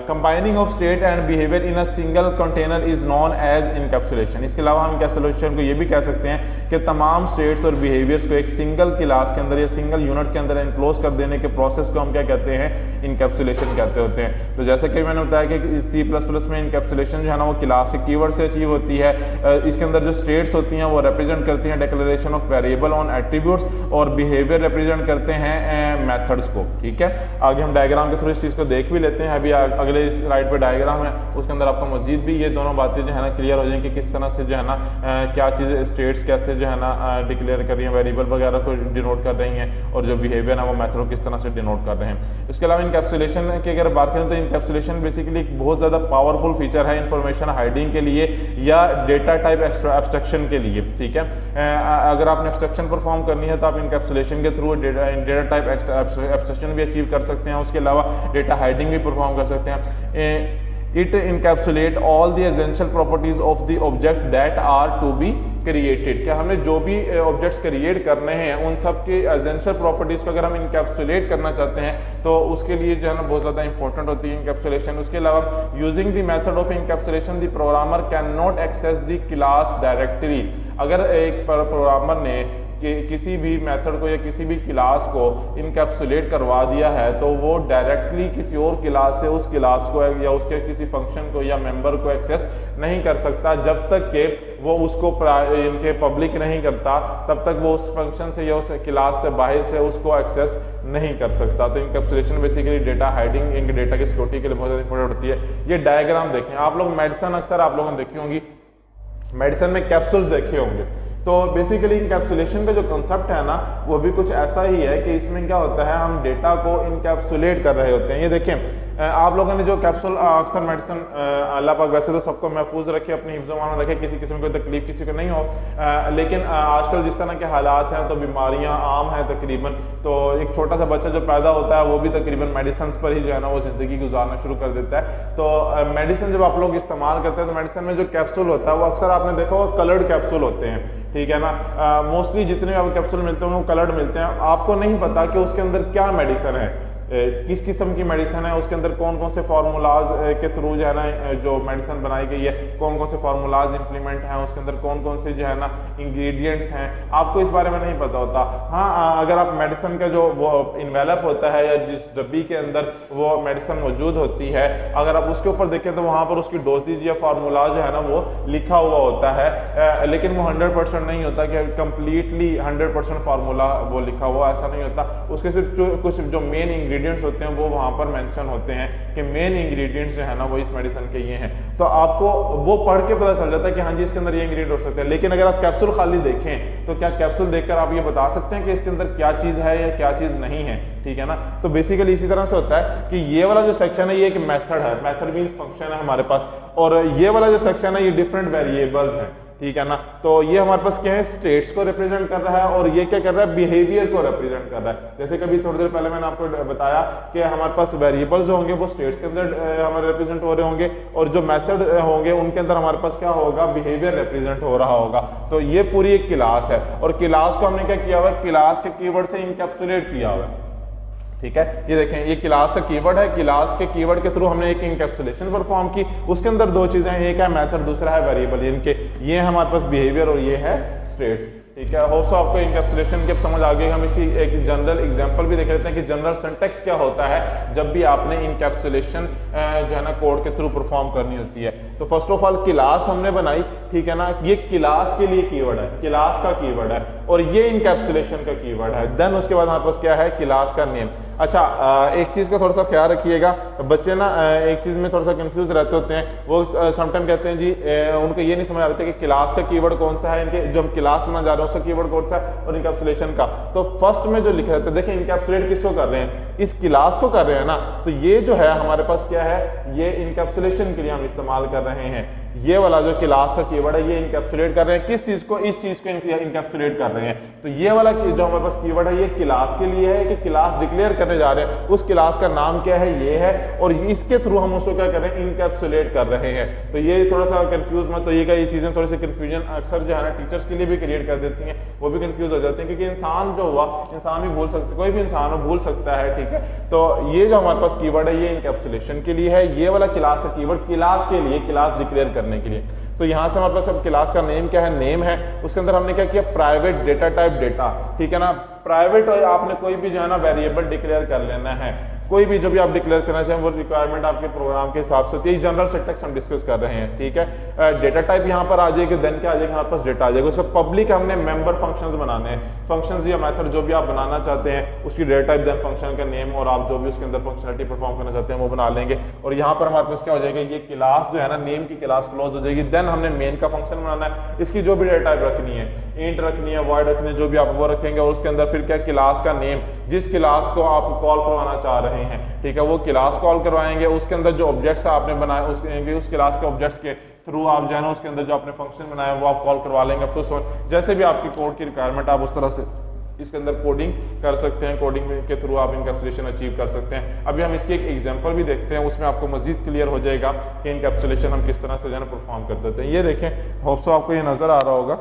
Combining of state and behaviour in a single container is known as encapsulation. इसके अलावा हम इनकैप्सुलेशन को ये भी कह सकते हैं कि तमाम स्टेट्स और बिहेवियर्स को एक सिंगल क्लास के अंदर या सिंगल यूनिट के अंदर एनक्लोज कर देने के प्रोसेस को हम क्या कहते हैं, इनकैप्सुलेशन कहते होते हैं। तो जैसे कि मैंने बताया कि C++ में इनकैप्सुलेशन जो है ना वो क्लास के कीवर्ड से अचीव होती है। इसके अंदर जो स्टेट्स होती हैं वो रिप्रेजेंट करती हैं declaration of variable on attributes और बिहेवियर रिप्रेजेंट करते हैं मेथड्स को। ठीक है, आगे हम डायग्राम के थ्रू इस चीज़ को देख भी लेते हैं। अभी अगले स्लाइड पे डायग्राम है, उसके अंदर आपको मजीद भी ये दोनों बातें जो है ना क्लियर हो जाएंगी, किस तरह से जो है ना क्या चीज़ स्टेट्स कैसे जो है ना डिक्लेयर कर रही हैं, वेरिएबल वगैरह को डिनोट कर रही हैं, और जो बिहेवियर है वो मेथड को किस तरह से डिनोट कर रहे हैं। इसके अलावा इनकैप्सुलेशन की अगर बात करें तो इनकैप्सुलेशन बेसिकली एक बहुत ज़्यादा पावरफुल फीचर है इंफॉर्मेशन हाइडिंग के लिए या डेटा टाइप एब्स्ट्रक्शन के लिए। ठीक है, अगर आपने एब्स्ट्रक्शन परफॉर्म करनी है तो आप इनकैप्सुलेशन के थ्रू डेटा टाइप एब्स्ट्रक्शन भी अचीव कर सकते हैं, उसके अलावा डेटा हाइडिंग भी परफॉर्म कर सकते हैं। It encapsulate all the essential properties of the object that are to be created, क्या हमें जो भी ऑब्जेक्ट्स क्रिएट करने हैं उन सब के एसेंशियल प्रॉपर्टीज को अगर हम इनकैप्सुलेट करना चाहते हैं तो उसके लिए जो है ना बहुत ज़्यादा इंपॉर्टेंट होती है इनकैप्सुलेशन। उसके अलावा using the method of encapsulation the programmer can not access the class directly. अगर एक प्रोग्रामर ने कि किसी भी मेथड को या किसी भी क्लास को इनकैप्सुलेट करवा दिया है तो वो डायरेक्टली किसी और क्लास से उस क्लास को या उसके किसी फंक्शन को या मेंबर को एक्सेस नहीं कर सकता जब तक कि वो उसको इनके पब्लिक नहीं करता, तब तक वो उस फंक्शन से या उस क्लास से बाहर से उसको एक्सेस नहीं कर सकता। तो इनकैप्सुलेशन बेसिकली डेटा हाइडिंग, इनके डेटा की सिक्योरिटी के लिए बहुत ज़्यादा इंपॉर्टेंट होती है। ये डायग्राम देखें आप लोग, मेडिसिन अक्सर आप लोगों ने देखी होंगी, मेडिसिन में कैप्सूल्स देखे होंगे। तो बेसिकली इनकैप्सुलेशन का जो कंसेप्ट है ना वो भी कुछ ऐसा ही है कि इसमें क्या होता है, हम डेटा को इनकैप्सुलेट कर रहे होते हैं। ये देखें आप लोगों ने जो कैप्सूल अक्सर मेडिसिन अल्लाह पाक वैसे तो सबको महफूज रखे, अपनी हिफ्ज़-ओ-मान में रखे, किसी किस्म की तकलीफ किसी को नहीं हो, लेकिन आजकल जिस तरह के हालात हैं तो बीमारियां आम हैं तकरीबन, तो एक छोटा सा बच्चा जो पैदा होता है वो भी तकरीबन मेडिसिन पर ही जो है ना वो ज़िंदगी गुजारना शुरू कर देता है। तो मेडिसिन जब आप लोग इस्तेमाल करते हैं तो मेडिसिन में जो कैप्सूल होता है वो अक्सर आपने देखा होगा कलर्ड कैप्सूल होते हैं, ठीक है ना। मोस्टली जितने भी आपको कैप्सूल मिलते हैं वो कलर्ड मिलते हैं। आपको नहीं पता कि उसके अंदर क्या मेडिसिन है, किस किस्म की मेडिसिन है, उसके अंदर कौन कौन से फार्मूलाज के थ्रू जो है ना जो मेडिसिन बनाई गई है, कौन कौन से फार्मूलाज इंप्लीमेंट हैं, उसके अंदर कौन कौन से जो है ना इंग्रेडिएंट्स हैं, आपको इस बारे में नहीं पता होता। हाँ, अगर आप मेडिसिन का जो वो इन्वेलप होता है या जिस डब्बी के अंदर वो मेडिसिन मौजूद होती है, अगर आप उसके ऊपर देखें तो वहाँ पर उसकी डोजेज या फार्मूला जो है ना वो लिखा हुआ होता है, लेकिन वो 100% नहीं होता कि कम्प्लीटली 100% फार्मूला वो लिखा हुआ, ऐसा नहीं होता। उसके सिर्फ कुछ जो मेन इंग्रेडिएंट्स होते हैं वो वहां पर मेंशन होते हैं कि मेन इंग्रेडिएंट्स जो है ना वो इस मेडिसिन के ये हैं, तो आपको वो पढ़ के पता चल जाता है कि हाँ जी इसके अंदर ये इंग्रेडिएंट हो सकते हैं। लेकिन अगर आप कैप्सूल खाली देखें तो क्या कैप्सूल देखकर आप ये बता सकते हैं कि इसके अंदर क्या चीज है या क्या चीज नहीं है, ठीक है ना। तो बेसिकली इसी तरह से होता है कि ये वाला जो सेक्शन है ये एक मेथड है, मेथड मींस फंक्शन है हमारे पास, और ये वाला जो सेक्शन है ये डिफरेंट वेरिएबल्स है, ठीक है ना। तो ये हमारे पास क्या है, स्टेट्स को रिप्रेजेंट कर रहा है, और ये क्या कर रहा है, बिहेवियर को रिप्रेजेंट कर रहा है। जैसे कभी थोड़ी देर पहले मैंने आपको बताया कि हमारे पास वेरिएबल्स होंगे वो स्टेट्स के अंदर हमारे रिप्रेजेंट हो रहे होंगे, और जो मेथड होंगे उनके अंदर हमारे पास क्या होगा, बिहेवियर रिप्रेजेंट हो रहा होगा। तो ये पूरी एक क्लास है, और क्लास को हमने क्या किया हुआ है, क्लास के कीवर्ड से इनकैप्सुलेट किया हुआ है, ठीक है। ये देखें ये क्लास का कीवर्ड है, क्लास के कीवर्ड के थ्रू हमने एक इनकैप्सुलेशन परफॉर्म की। उसके अंदर दो चीजें हैं, एक है मेथड, दूसरा है वेरिएबल, इनके ये है हमारे पास बिहेवियर और ये है स्टेट्स, ठीक है। होप सो आपको इनकैप्सुलेशन के समझ आ गई। हम इसी एक जनरल एग्जांपल भी देख लेते हैं कि जनरल सिंटैक्स क्या होता है जब भी आपने इनकैप्सुलेशन जो है ना कोड के थ्रू परफॉर्म करनी होती है। तो फर्स्ट ऑफ ऑल क्लास हमने बनाई, ठीक है ना, ये क्लास के लिए कीवर्ड है, क्लास का कीवर्ड है, और ये इनकैप्सुलेशन का कीवर्ड है। देन उसके बाद हमारे पास क्या है, क्लास का नेम। अच्छा, एक चीज का थोड़ा सा ख्याल रखिएगा, बच्चे ना एक चीज में थोड़ा सा कंफ्यूज रहते होते हैं, वो समटाइम कहते हैं जी उनको ये नहीं समझ आता कि क्लास का कीवर्ड कौन सा है, इनके जो हम क्लास में जा रहे हैं उसका कीवर्ड कौन सा है, और इनकैप्सुलेशन का। तो फर्स्ट में जो लिखा रहता है, देखिए इनकैप्सुलेट किसको कर रहे हैं, इस क्लास को कर रहे हैं ना, तो ये जो है हमारे पास क्या है, ये इनकैप्सुलेशन के लिए हम इस्तेमाल कर रहे हैं। ये वाला जो क्लास का कीवर्ड है ये इनकैप्सुलेट कर रहे हैं, किस चीज को, इस चीज को इनकैप्सुलेट कर रहे हैं। तो ये वाला जो हमारे पास कीवर्ड है ये क्लास के लिए है कि क्लास डिक्लेयर करने जा रहे हैं, उस क्लास का नाम क्या है, ये है, और इसके थ्रू हम उसको क्या कर रहे हैं, इनकैप्सुलेट कर रहे हैं। तो ये थोड़ा सा कंफ्यूज मत होइएगा, ये चीजें थोड़ी सी कंफ्यूजन अक्सर जो है ना टीचर्स के लिए भी क्रिएट कर देती हैं, वो भी कंफ्यूज हो जाते हैं, क्योंकि इंसान जो हुआ, इंसान भी भूल सकते, कोई भी इंसान हो भूल सकता है, ठीक है। तो ये जो हमारे पास कीवर्ड है ये इनकैप्सुलेशन के लिए है, ये वाला क्लास का कीवर्ड क्लास के लिए, क्लास डिक्लेयर करने के लिए। तो यहाँ से हमारे पास अब क्लास का नेम क्या है, नेम है, उसके अंदर हमने क्या किया, प्राइवेट डेटा टाइप डेटा, ठीक है ना। प्राइवेट आपने कोई भी जो है ना वेरिएबल डिक्लेयर कर लेना है, कोई भी जो भी आप डिक्लेयर करना चाहें वो रिक्वायरमेंट आपके प्रोग्राम के हिसाब से होती है। जनरल सिंटैक्स हम डिस्कस कर रहे हैं, ठीक है। डेटा टाइप यहाँ पर आ जाएगा, देन क्या आ जाएगा हमारे पास, डेटा आ जाएगा। उसमें पब्लिक हमने मेंबर फंक्शंस बनाने हैं, फंक्शंस या मेथड जो भी आप बनाना चाहते हैं उसकी डेटा टाइप, देन फंक्शन का नेम, और आप जो भी उसके अंदर फंक्शनलिटी परफॉर्म करना चाहते हैं वो बना लेंगे। और यहाँ पर हमारे पास क्या हो जाएगा, ये क्लास जो है ना, नेम की क्लास क्लोज हो जाएगी। देन हमने मेन का फंक्शन बनाना है, इसकी जो भी डेटा टाइप रखनी है, इंट रखनी है, वॉइड रखनी है, जो भी आप वो रखेंगे, और उसके अंदर फिर क्या, क्लास का नेम, जिस क्लास को आप कॉल करवाना चाह रहे हैं, ठीक है, वो क्लास कॉल करवाएंगे। उसके अंदर जो ऑब्जेक्ट्स आपने बनाए उस क्लास के ऑब्जेक्ट्स के थ्रू आप जो है ना उसके अंदर जो आपने फंक्शन बनाया वो आप कॉल करवा लेंगे। तो जैसे भी आपकी कोड की रिक्वायरमेंट आप उस तरह से इसके अंदर कोडिंग कर सकते हैं, कोडिंग के थ्रू आप इनकैप्सुलेशन अचीव कर सकते हैं। अभी हम इसकी एक एग्जांपल भी देखते हैं, उसमें आपको मजीद क्लियर हो जाएगा कि इनकैप्सुलेशन हम किस तरह से जो है परफॉर्म कर देते हैं। ये देखें, होप सो आपको ये नजर आ रहा होगा,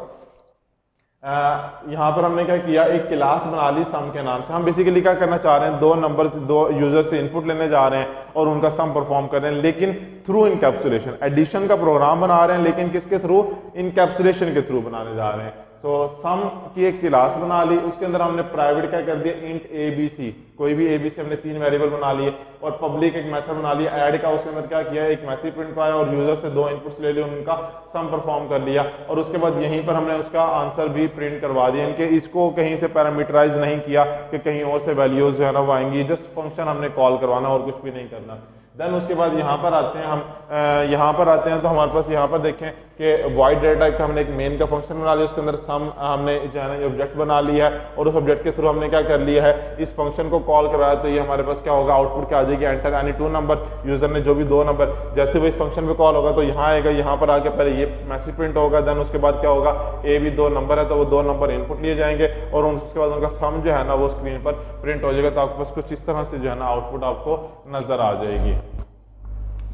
यहाँ पर हमने क्या किया, एक क्लास बना ली सम के नाम से। हम बेसिकली क्या करना चाह रहे हैं, दो नंबर, दो यूजर से इनपुट लेने जा रहे हैं और उनका सम परफॉर्म कर रहे हैं, लेकिन थ्रू इनकैप्सुलेशन। एडिशन का प्रोग्राम बना रहे हैं लेकिन किसके थ्रू, इनकैप्सुलेशन के थ्रू बनाने जा रहे हैं। तो सम की एक क्लास बना ली, उसके अंदर हमने प्राइवेट क्या कर दिया, इंट ए बी सी, कोई भी ए बी सी हमने 3 वेरिएबल बना लिए, और पब्लिक एक मेथड बना लिया ऐड का। उसके अंदर क्या किया, एक मैसेज प्रिंट पाया और यूजर से 2 इनपुट्स ले लिए, उनका सम परफॉर्म कर लिया, और उसके बाद यहीं पर हमने उसका आंसर भी प्रिंट करवा दिया। इनके इसको कहीं से पैरामीटराइज नहीं किया कि कहीं और से वैल्यूज जो है ना वो आएंगी, जस्ट फंक्शन हमने कॉल करवाना और कुछ भी नहीं करना। देन उसके बाद यहाँ पर आते हैं हम, यहाँ पर आते हैं तो हमारे पास यहाँ पर देखें कि वॉइड डेटा टाइप का हमने एक मेन का फंक्शन बना लिया, उसके अंदर सम हमने जो है ना ऑब्जेक्ट बना लिया है, और उस ऑब्जेक्ट के थ्रू हमने क्या कर लिया है, इस फंक्शन को कॉल कराया। तो ये हमारे पास क्या होगा, आउटपुट क्या आ जाएगी, एंटर एनी 2 नंबर, यूजर ने जो भी 2 नंबर, जैसे वो इस फंक्शन पे कॉल होगा तो यहाँ आएगा, यहाँ पर आके पहले ये मैसेज प्रिंट होगा, देन उसके बाद क्या होगा, ए भी 2 नंबर है तो वो 2 नंबर इनपुट लिए जाएंगे, और उसके बाद उनका सम जो है ना वो स्क्रीन पर प्रिंट हो जाएगा। तो आपके पास कुछ इस तरह से जो है ना आउटपुट आपको नजर आ जाएगी।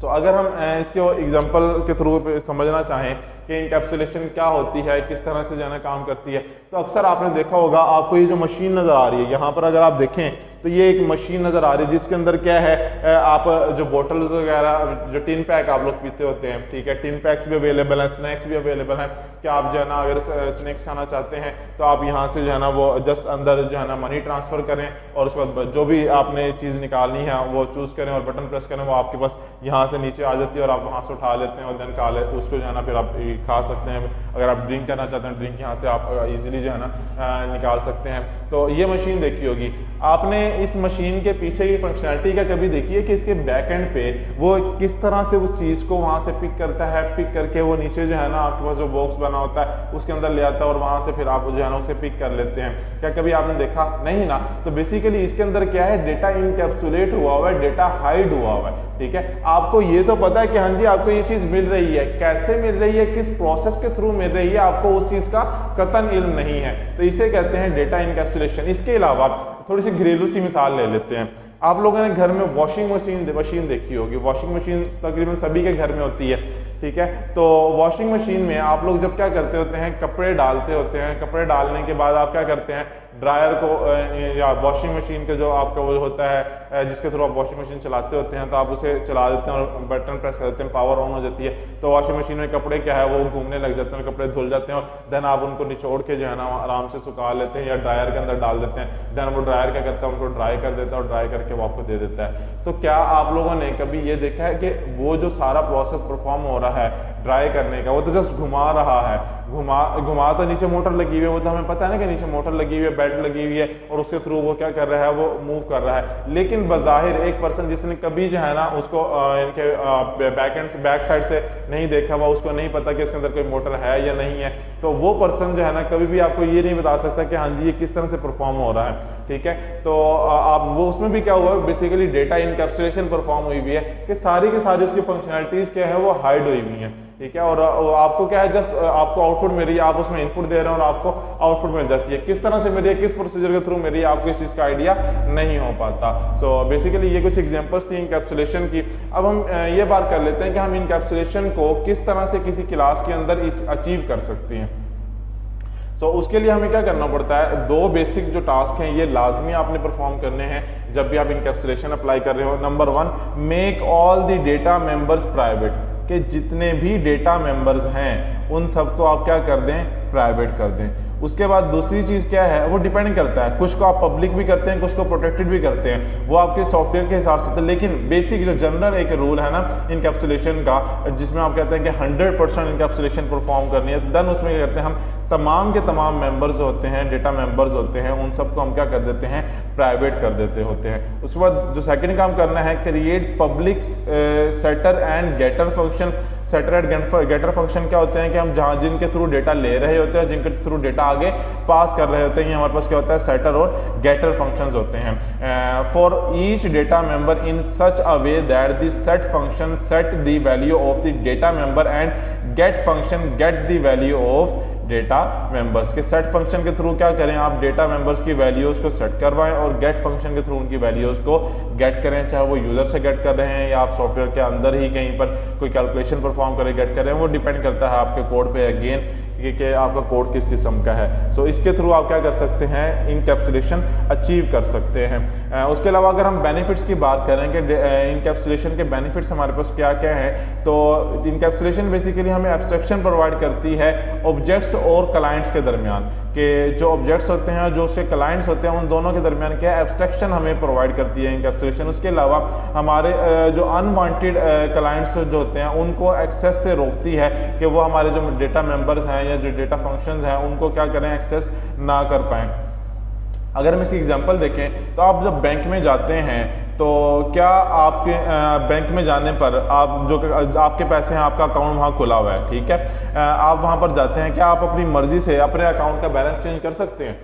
तो अगर हम इसके एग्जांपल के थ्रू समझना चाहें कि इनकैप्सुलेशन क्या होती है, किस तरह से जो है ना काम करती है, तो अक्सर आपने देखा होगा, आपको ये जो मशीन नज़र आ रही है यहाँ पर, अगर आप देखें तो ये एक मशीन नज़र आ रही है जिसके अंदर क्या है, आप जो बोटल्स वगैरह, जो टिन पैक आप लोग पीते होते हैं, ठीक है, टिन पैक्स भी अवेलेबल हैं, स्नैक्स भी अवेलेबल हैं, कि आप जो है ना अगर स्नैक्स खाना चाहते हैं तो आप यहाँ से जो है ना वो जस्ट अंदर जो है ना मनी ट्रांसफ़र करें, और उसके बाद जो भी आपने चीज़ निकालनी है वो चूज़ करें और बटन प्रेस करें, वो आपके पास यहाँ से नीचे आ जाती है, और आप वहाँ से उठा लेते हैं और देन उसको जो है ना फिर आप खा सकते हैं। अगर आप ड्रिंक करना चाहते हैं, ड्रिंक यहाँ से आप इजीली जो है ना निकाल सकते हैं। तो ये मशीन देखी होगी आपने। इस मशीन के पीछे की फंक्शनैलिटी का कभी देखी है कि इसके बैक एंड पे वो किस तरह से उस चीज़ को वहाँ से पिक करता है, पिक करके वो नीचे जो है ना आपके पास जो बॉक्स बना होता है उसके अंदर ले आता है, और वहाँ से फिर आप जो है ना उसे पिक कर लेते हैं। क्या कभी आपने देखा? नहीं ना। तो बेसिकली इसके अंदर क्या है, डेटा इनकैप्सुलेट हुआ हुआ है, डेटा हाइड हुआ हुआ है, ठीक है। आपको ये तो पता है कि हाँ जी आपको ये चीज़ मिल रही है, कैसे मिल रही है, किस प्रोसेस के थ्रू मिल रही है, आपको उस चीज़ का कतन इल्म नहीं है, तो इसे कहते हैं डेटा इनकैप्सुलेशन। इसके अलावा थोड़ी सी घरेलू सी मिसाल ले लेते हैं। आप लोगों ने घर में वॉशिंग मशीन देखी होगी। वॉशिंग मशीन तकरीबन सभी के घर में होती है, ठीक है। तो वॉशिंग मशीन में आप लोग जब क्या करते होते हैं, कपड़े डालते होते हैं, कपड़े डालने के बाद आप क्या करते हैं, ड्रायर को या वॉशिंग मशीन के जो आपका वो होता है जिसके थ्रू आप वॉशिंग मशीन चलाते होते हैं, तो आप उसे चला देते हैं और बटन प्रेस कर देते हैं, पावर ऑन हो जाती है। तो वॉशिंग मशीन में कपड़े क्या है वो घूमने लग जाते हैं, कपड़े धुल जाते हैं, और देन आप उनको निचोड़ के जो है ना आराम से सुखा लेते हैं या ड्रायर के अंदर डाल देते हैं। देन वो ड्रायर क्या करता है, उनको ड्राई कर देता है और ड्राई करके वो आपको दे देता है। तो क्या आप लोगों ने कभी ये देखा है कि वो जो सारा प्रोसेस परफॉर्म हो रहा है ड्राई करने का, वो तो जस्ट घुमा रहा है, घुमा तो नीचे मोटर लगी हुई है, वो तो हमें पता है ना कि नीचे मोटर लगी हुई है, बेल्ट लगी हुई है, और उसके थ्रू वो क्या कर रहा है, वो मूव कर रहा है। लेकिन बज़ाहिर एक पर्सन जिसने कभी जो है ना उसको इनके बैक साइड से नहीं देखा हुआ, उसको नहीं पता कि इसके अंदर कोई मोटर है या नहीं है, तो वो पर्सन जो है ना कभी भी आपको ये नहीं बता सकता कि हाँ जी ये किस तरह से परफॉर्म हो रहा है, ठीक है। तो आप वो उसमें भी क्या हुआ है, बेसिकली डेटा इनकैप्सुलेशन परफॉर्म हुई हुई है कि सारी की सारी उसकी फंक्शनैलिटीज़ क्या है वो हाइड हुई हुई है, ठीक है। और आपको क्या है, जस्ट आपको आउटपुट मिल रही है, आप उसमें इनपुट दे रहे हैं और आपको आउटपुट मिल जाती है। किस तरह से मिल रही है, किस प्रोसीजर के थ्रू मिल रही है, आपको इस चीज़ का आइडिया नहीं हो पाता। सो बेसिकली ये कुछ एग्जांपल्स थी इनकैप्सुलेशन की। अब हम ये बात कर लेते हैं कि हम इनकैप्सुलेशन को किस तरह से किसी क्लास के अंदर अचीव कर सकते हैं। तो उसके लिए हमें क्या करना पड़ता है, 2 बेसिक जो टास्क हैं ये लाजमी आपने परफॉर्म करने हैं जब भी आप इनकैप्सुलेशन अप्लाई कर रहे हो। Number 1, make all the data members private, कि जितने भी डेटा मेंबर्स हैं उन सबको आप क्या कर दें, प्राइवेट कर दें। उसके बाद दूसरी चीज़ क्या है, वो डिपेंड करता है, कुछ को आप पब्लिक भी करते हैं, कुछ को प्रोटेक्टेड भी करते हैं, वो आपके सॉफ्टवेयर के हिसाब से। तो लेकिन बेसिक जो जनरल एक रूल है ना इनकैप्सुलेशन का, जिसमें आप कहते हैं कि 100% इनकैप्सुलेशन परफॉर्म करनी है, देन उसमें क्या करते हैं हम तमाम के तमाम मेंबर्स होते हैं, डेटा मेंबर्स होते हैं, उन सबको हम क्या कर देते हैं, प्राइवेट कर देते होते हैं। उसके बाद जो सेकंड काम करना है, create public setter and getter function. Setter and getter function क्या होते हैं कि हम जहाँ जिनके थ्रू डेटा ले रहे होते हैं, जिनके थ्रू डेटा आगे पास कर रहे होते हैं, हमारे पास क्या होता है, सेटर और गेटर फंक्शंस होते हैं। For each data member in such a way that the set function set the value of the data member and get function get the value of data members. के सेट फंक्शन के through क्या करें, आप data members की values को set करवाएं, और get function के थ्रू उनकी वैल्यूज को गेट करें, चाहे वो यूजर से गेट कर रहे हैं या आप सॉफ्टवेयर के अंदर ही कहीं पर कोई कैलकुलेशन परफॉर्म करें गेट कर रहे हैं, वो डिपेंड करता है आपके कोड पे अगेन कि आपका कोड किस किस्म का है। सो इसके थ्रू आप क्या कर सकते हैं, इनकैप्सुलेशन अचीव कर सकते हैं। उसके अलावा अगर हम बेनिफिट्स की बात करें कि इनकैप्सुलेशन के बेनिफिट्स हमारे पास क्या क्या है, तो इनकैप्सुलेशन बेसिकली हमें एब्स्ट्रैक्शन प्रोवाइड करती है ऑब्जेक्ट्स और क्लाइंट्स के दरमियान, कि जो ऑब्जेक्ट्स होते हैं और जो उसके क्लाइंट्स होते हैं उन दोनों के दरमियान क्या एब्स्ट्रैक्शन हमें प्रोवाइड करती है इनकैप्सुलेशन। उसके अलावा हमारे जो अनवांटेड क्लाइंट्स जो होते हैं उनको एक्सेस से रोकती है कि वो हमारे जो डेटा मेंबर्स हैं या जो डेटा फंक्शंस हैं उनको क्या करें, एक्सेस ना कर पाएँ। अगर हम इसकी एग्जांपल देखें तो आप जब बैंक में जाते हैं तो क्या आपके बैंक में जाने पर आप जो आपके पैसे हैं, आपका अकाउंट वहाँ खुला हुआ है, ठीक है, आप वहाँ पर जाते हैं, क्या आप अपनी मर्जी से अपने अकाउंट का बैलेंस चेंज कर सकते हैं?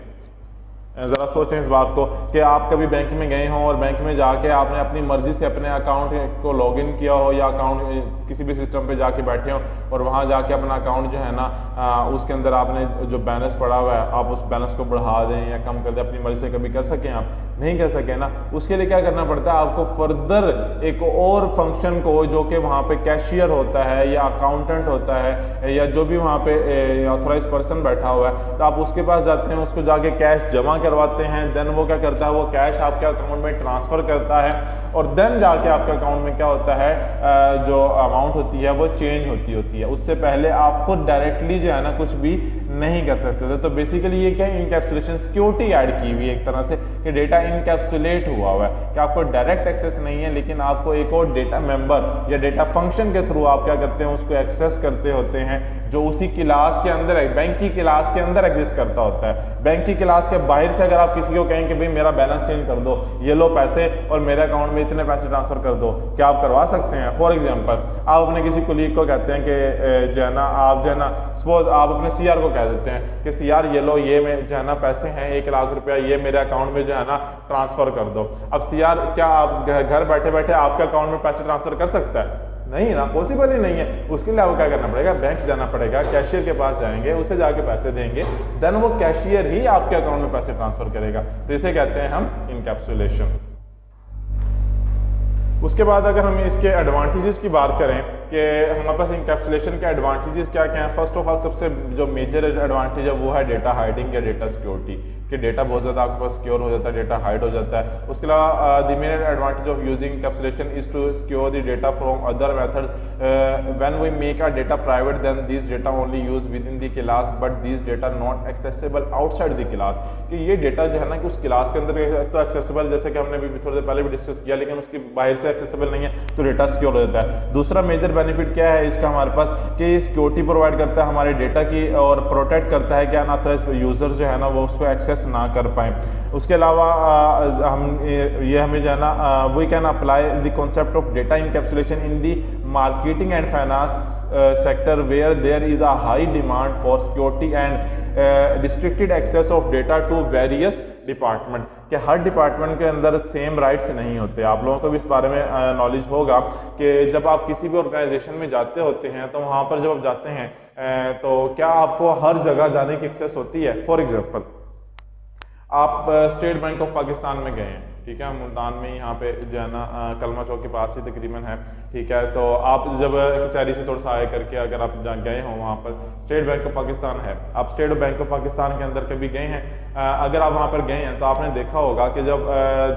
ज़रा सोचें इस बात को कि आप कभी बैंक में गए हों और बैंक में जाके आपने अपनी मर्जी से अपने अकाउंट को लॉगिन किया हो या अकाउंट किसी भी सिस्टम पे जाके बैठे हो और वहाँ जाके अपना अकाउंट जो है ना उसके अंदर आपने जो बैलेंस पड़ा हुआ है आप उस बैलेंस को बढ़ा दें या कम कर दें, अपनी मर्जी से कभी कर सकें? आप नहीं कर सके ना। उसके लिए क्या करना पड़ता है, आपको फर्दर एक और फंक्शन को जो कि वहाँ पे कैशियर होता है या अकाउंटेंट होता है या जो भी वहाँ पे ऑथराइज पर्सन बैठा हुआ है, तो आप उसके पास जाते हैं, उसको जाके कैश जमा करवाते हैं। देन वो क्या करता है, वो कैश आपके अकाउंट में ट्रांसफ़र करता है और देन जाके आपके अकाउंट में क्या होता है, जो अमाउंट होती है वो चेंज होती है। उससे पहले आप खुद डायरेक्टली जो है ना कुछ भी नहीं कर सकते थे। तो बेसिकली ये क्या है, इनकैप्सुलेशन सिक्योरिटी ऐड की हुई है एक तरह से कि डेटा इनकैप्सुलेट हुआ हुआ है कि आपको डायरेक्ट एक्सेस नहीं है, लेकिन आपको एक और डेटा मेंबर या डेटा फंक्शन के थ्रू आप क्या करते हैं, उसको एक्सेस करते होते हैं जो उसी क्लास के अंदर है, बैंक की क्लास के अंदर एग्जिस्ट करता होता है। बैंक की क्लास के बाहर से अगर आप किसी को कहें कि भाई मेरा बैलेंस चेंज कर दो, ये लो पैसे और मेरे अकाउंट में इतने पैसे ट्रांसफर कर दो, क्या आप करवा सकते हैं? फॉर एग्जांपल आप अपने किसी कुलीग को कहते हैं कि जो है ना आप जो है ना सपोज आप अपने सीआर को कह देते हैं कि सीआर ये लो, ये में जो है ना पैसे हैं 1 लाख रुपया, ये मेरे अकाउंट में जो है ना ट्रांसफर कर दो। अब सीआर क्या आप घर बैठे बैठे आपके अकाउंट में पैसे ट्रांसफर कर सकता है? नहीं ना, पॉसिबल ही नहीं है। उसके लिए आपको क्या करना पड़ेगा, बैंक जाना पड़ेगा, कैशियर के पास जाएंगे, उसे जाके पैसे देंगे, देन वो कैशियर ही आपके अकाउंट में पैसे ट्रांसफर करेगा। तो इसे कहते हैं हम इनकैप्सुलेशन। उसके बाद अगर हम इसके एडवांटेजेस की बात करें कि हमारे पास इनकैप्सुलेशन के एडवांटेजेस क्या क्या हैं, फर्स्ट ऑफ ऑल सबसे जो मेजर एडवांटेज है वो है डेटा हाइडिंग या डेटा सिक्योरिटी, कि डेटा बहुत ज़्यादा आपके पास सिक्योर हो जाता है, डेटा हाइड हो जाता है। उसके अलावा the main advantage of using encapsulation is to secure the data from other methods when we make a data private then this data only use with in the class but this data not accessible outside the class, कि ये data जो है ना कि उस class के अंदर तो एक्सेसिबल, जैसे कि हमने भी थोड़ी देर पहले भी डिस्कस किया, लेकिन उसकी बाहर से एक्सेसिबल नहीं है तो डेटा सिक्योर हो जाता है। दूसरा मेजर बेनिफिट क्या है इसका हमारे पास, कि सिक्योरिटी प्रोवाइड करता है हमारे डेटा की और प्रोटेक्ट करता है कि अनऑथराइज्ड यूजर जो है ना वो उसको एक्सेस ना कर पाए। उसके अलावा हमें जो है ना we can apply the concept of data encapsulation in the marketing and finance sector where there is a high demand for security and restricted access of data to various department, कि हर डिपार्टमेंट के अंदर same rights नहीं होते। आप लोगों को भी इस बारे में नॉलेज होगा कि जब आप किसी भी ऑर्गेनाइजेशन में जाते होते हैं तो वहाँ पर जब आप जाते हैं तो क्या आपको हर जगह जाने की एक्सेस होती है? फॉर एग्जाम्पल आप स्टेट बैंक ऑफ पाकिस्तान में गए हैं, ठीक है, मुल्तान में यहाँ पे जो है ना कलमा चौक के पास ही तकरीबन है, ठीक है, तो आप जब कचहरी से थोड़ा सा आए करके अगर आप गए हों वहाँ पर स्टेट बैंक ऑफ पाकिस्तान है, आप स्टेट बैंक ऑफ पाकिस्तान के अंदर कभी गए हैं, अगर आप वहाँ पर गए हैं तो आपने देखा होगा कि जब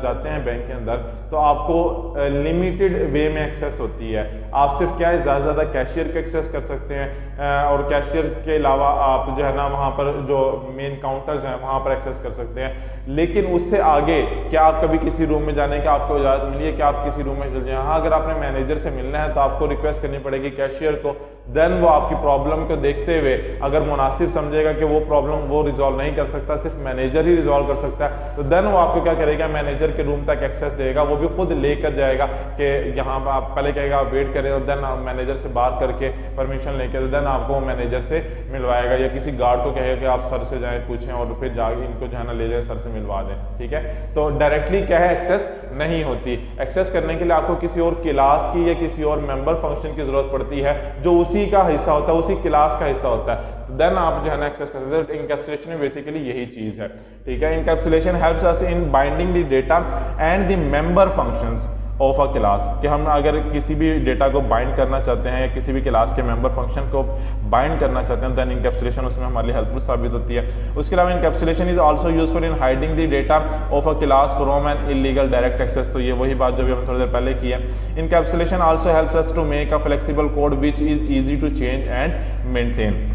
जाते हैं बैंक के अंदर तो आपको लिमिटेड वे में एक्सेस होती है। आप सिर्फ क्या है ज़्यादा से ज़्यादा कैशियर को एक्सेस कर सकते हैं और कैशियर के अलावा आप जो है ना वहाँ पर जो मेन काउंटर्स हैं वहाँ पर एक्सेस कर सकते हैं, लेकिन उससे आगे क्या आप कभी किसी रूम में जाने की आपको इजाज़त मिली है कि आप किसी रूम में चल जाएं? हाँ, अगर आपने मैनेजर से मिलना है तो आपको रिक्वेस्ट करनी पड़ेगी कैशियर को, देन वो आपकी प्रॉब्लम को देखते हुए अगर मुनासिब समझेगा कि वो प्रॉब्लम वो रिजॉल्व नहीं कर सकता, सिर्फ मैनेजर ही रिजॉल्व कर सकता है, तो देन वो आपको क्या करेगा, मैनेजर के रूम तक एक्सेस देगा, वो भी खुद लेकर जाएगा कि यहाँ आप पहले कहेगा वेट करें और देन मैनेजर से बात करके परमिशन लेकर देन आपको मैनेजर से मिलवाएगा, या किसी गार्ड को कहेगा कि आप सर से जाएँ पूछें और फिर जाके इनको जो है ना ले जाए सर से मिलवा दें, ठीक है। तो डायरेक्टली क्या है एक्सेस नहीं होती। एक्सेस करने के लिए आपको किसी और क्लास की या किसी और मेंबर फंक्शन की जरूरत पड़ती है जो उसी का हिस्सा होता है, उसी क्लास का हिस्सा होता है, देन आप जो है ना एक्सेस कर सकते हैं। इनकैप्सुलेशन में बेसिकली यही चीज है, ठीक है। Encapsulation helps us in binding the data and the member functions of a class, कि हम अगर किसी भी डेटा को बाइंड करना चाहते हैं या किसी भी क्लास के मेंबर फंक्शन को बाइंड करना चाहते हैं, देन इनकैप्सुलेशन उसमें हमारे लिए हेल्पफुल साबित होती है। उसके अलावा encapsulation is also useful in hiding the data of a class from an illegal direct access. तो ये वही बात जो भी हमने थोड़ी देर पहले की है। Encapsulation also helps us to make a flexible code which is easy to change and maintain.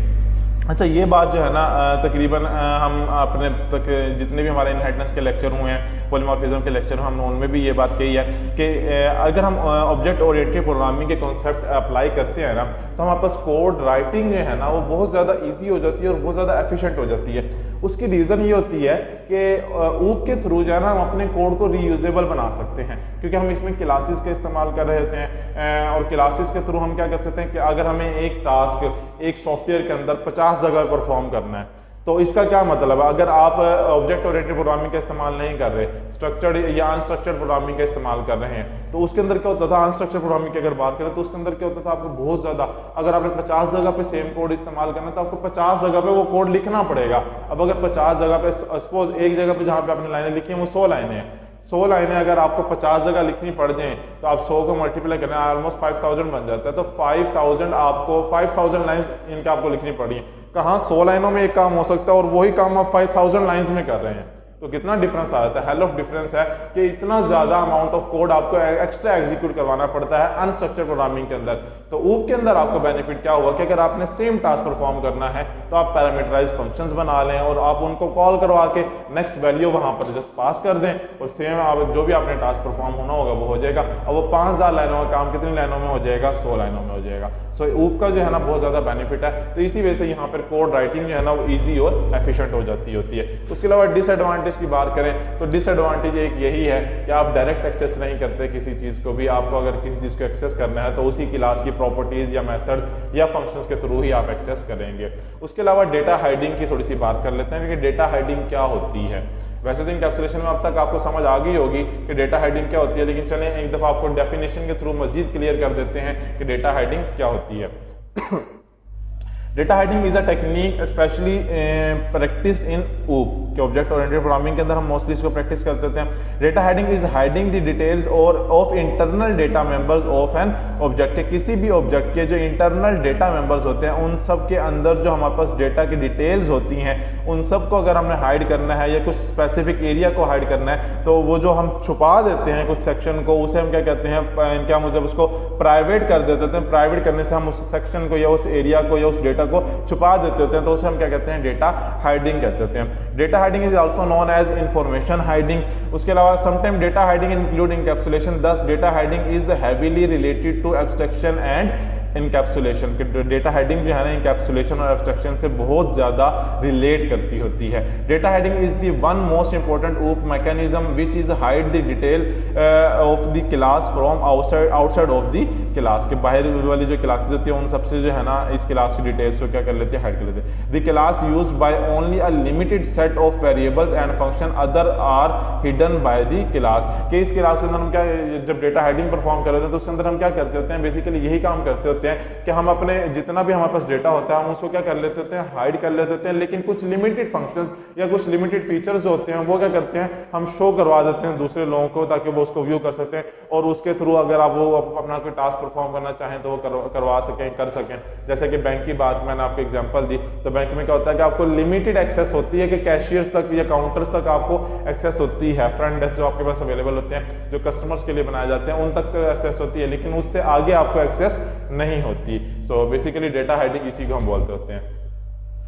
अच्छा, ये बात जो है ना तकरीबन हम अपने तक जितने भी हमारे इनहेरिटेंस के लेक्चर हुए हैं, पॉलीमॉर्फिज्म के लेक्चर हुए, हमने उनमें भी ये बात कही है कि अगर हम ऑब्जेक्ट ओरिएंटेड प्रोग्रामिंग के कॉन्सेप्ट अप्लाई करते हैं ना, तो हमारे पास कोड राइटिंग जो है ना वो बहुत ज़्यादा ईजी हो जाती है और बहुत ज़्यादा एफिशिएंट हो जाती है। उसकी रीज़न ये होती है कि ऊप के थ्रू जो है ना हम अपने कोड को रीयूजेबल बना सकते हैं, क्योंकि हम इसमें क्लासेस का इस्तेमाल कर रहे होते हैं और क्लासेस के थ्रू हम क्या कर सकते हैं कि अगर हमें एक टास्क एक सॉफ्टवेयर के अंदर 50 जगह परफॉर्म करना है, तो इसका क्या मतलब है, अगर आप ऑब्जेक्ट ओरिएंटेड प्रोग्रामिंग का इस्तेमाल नहीं कर रहे, स्ट्रक्चर्ड या अनस्ट्रक्चर्ड प्रोग्रामिंग का इस्तेमाल कर रहे हैं, तो उसके अंदर क्या होता था, अनस्ट्रक्चर्ड प्रोग्रामिंग की अगर बात करें तो उसके अंदर क्या होता था, आपको बहुत ज़्यादा, अगर आपने 50 जगह पे सेम कोड इस्तेमाल करना तो आपको 50 जगह पे वो कोड लिखना पड़ेगा। अब अगर 50 जगह पे सपोज एक जगह पे जहाँ पे आपने लाइनें लिखी हैं वो 100 लाइनें हैं, 100 लाइनें अगर आपको 50 जगह लिखनी पड़ जाएं तो आप 100 को मल्टीप्लाई करना ऑलमोस्ट 5000 बन जाता है। तो 5000 लाइन इनका आपको लिखनी पड़ी है। कहाँ 100 लाइनों में एक काम हो सकता है और वही काम आप 5000 लाइन्स में कर रहे हैं, तो कितना डिफरेंस आ जाता है। हेल ऑफ डिफरेंस है कि इतना ज्यादा अमाउंट ऑफ कोड आपको एक्स्ट्रा एग्जीक्यूट करवाना पड़ता है अनस्ट्रक्चर्ड प्रोग्रामिंग के अंदर। तो ऊप के अंदर आपको बेनिफिट क्या हुआ कि अगर आपने सेम टास्क परफॉर्म करना है तो आप पैरामीटराइज फंक्शंस बना लें और आप उनको कॉल करवा के नेक्स्ट वैल्यू वहां पर जस्ट पास कर दें और सेम आप जो भी आपने टास्क परफॉर्म होना होगा वो हो जाएगा। अब वो 5000 लाइनों का काम कितनी लाइनों में हो जाएगा, 100 लाइनों में हो जाएगा। सो ऊप का जो है ना बहुत ज्यादा बेनिफिट है। तो इसी वजह से यहाँ पर कोड राइटिंग जो है ना वो ईजी और एफिशिएंट हो जाती होती है। उसके अलावा डिसएडवांटेज की बात करें तो डिसएडवांटेज एक यही है कि आप डायरेक्ट एक्सेस नहीं करते किसी चीज़ को भी। आपको अगर किसी चीज़ को एक्सेस करना है तो उसी क्लास की प्रॉपर्टीज या मेथड्स या फंक्शंस के थ्रू ही आप एक्सेस करेंगे। उसके अलावा डेटा हाइडिंग की थोड़ी सी बात कर लेते हैं कि डेटा हाइडिंग क्या होती है। वैसे तो इनकैप्सुलेशन में अब तक आपको समझ आ गई होगी कि डेटा हाइडिंग क्या होती है, लेकिन चलें एक दफ़ा आपको डेफिनेशन के थ्रू मजीद क्लियर कर देते हैं कि डेटा हाइडिंग क्या होती है। Data hiding is a technique specially practice in ऊप के ऑब्जेक्ट ओरिएंटेड प्रोग्रामिंग के अंदर हम मोस्टली इसको प्रैक्टिस करते थे। Data hiding is hiding the details और of internal data members of an object. किसी भी ऑब्जेक्ट के जो इंटरनल डेटा मेंबर्स होते हैं उन सब के अंदर जो हमारे पास डेटा की डिटेल्स होती हैं उन सब को अगर हमने हाइड करना है या कुछ स्पेसिफिक एरिया को हाइड करना है तो वो जो हम छुपा देते हैं कुछ सेक्शन को, उसे हम क्या कहते हैं, क्या मुझे उसको प्राइवेट कर देते हैं। प्राइवेट करने से हम उस सेक्शन को या उस एरिया को या उस डेटा को छुपा देते होते हैं, तो उसे हम क्या कहते हैं, डेटा हाइडिंग कहते होते हैं। Data hiding is also known as information hiding. उसके अलावा sometime data hiding include encapsulation, thus data hiding is heavily related to abstraction and encapsulation. Data hiding जो है ना इनकैप्सुलेशन और एब्स्ट्रैक्शन से बहुत ज़्यादा रिलेट करती होती है। Data hiding is the one most important OOP mechanism which is hide the detail of the class from outside of the class. के बाहर वाली जो क्लासेज होती है उन सबसे जो है ना इस क्लास की डिटेल्स को क्या कर लेते हैं, हाइड कर लेते हैं। The class use by only a limited set of variables and function other are hidden by the class. के इस क्लास के अंदर हम क्या, जब डेटा हाइडिंग परफॉर्म कर रहे होते हैं तो उसके अंदर हम क्या करते होते हैं, बेसिकली यही काम करते होते हैं कि हम अपने जितना भी हमारे पास डेटा होता है हम उसको क्या कर लेते होते हैं, हाइड कर लेते होते हैं। लेकिन कुछ लिमिटेड फंक्शंस या कुछ लिमिटेड फीचर्स जो होते हैं वो क्या करते हैं, हम शो करवा देते हैं दूसरे लोगों को ताकि वो उसको व्यू कर सकते हैं और उसके थ्रू अगर आप वो अपना कोई टास्क परफॉर्म करना चाहें तो वो करवा सकें, कर सकें। जैसे कि बैंक की बात मैंने आपको एग्जांपल दी, तो बैंक में क्या होता है कि आपको लिमिटेड एक्सेस होती है कि कैशियर्स तक या काउंटर्स तक आपको एक्सेस होती है। फ्रंट डेस्क जो आपके पास अवेलेबल होते हैं जो कस्टमर्स के लिए बनाए जाते हैं उन तक तो एक्सेस होती है, लेकिन उससे आगे आपको एक्सेस नहीं होती। सो बेसिकली डेटा हाइडिंग इसी को हम बोलते होते हैं।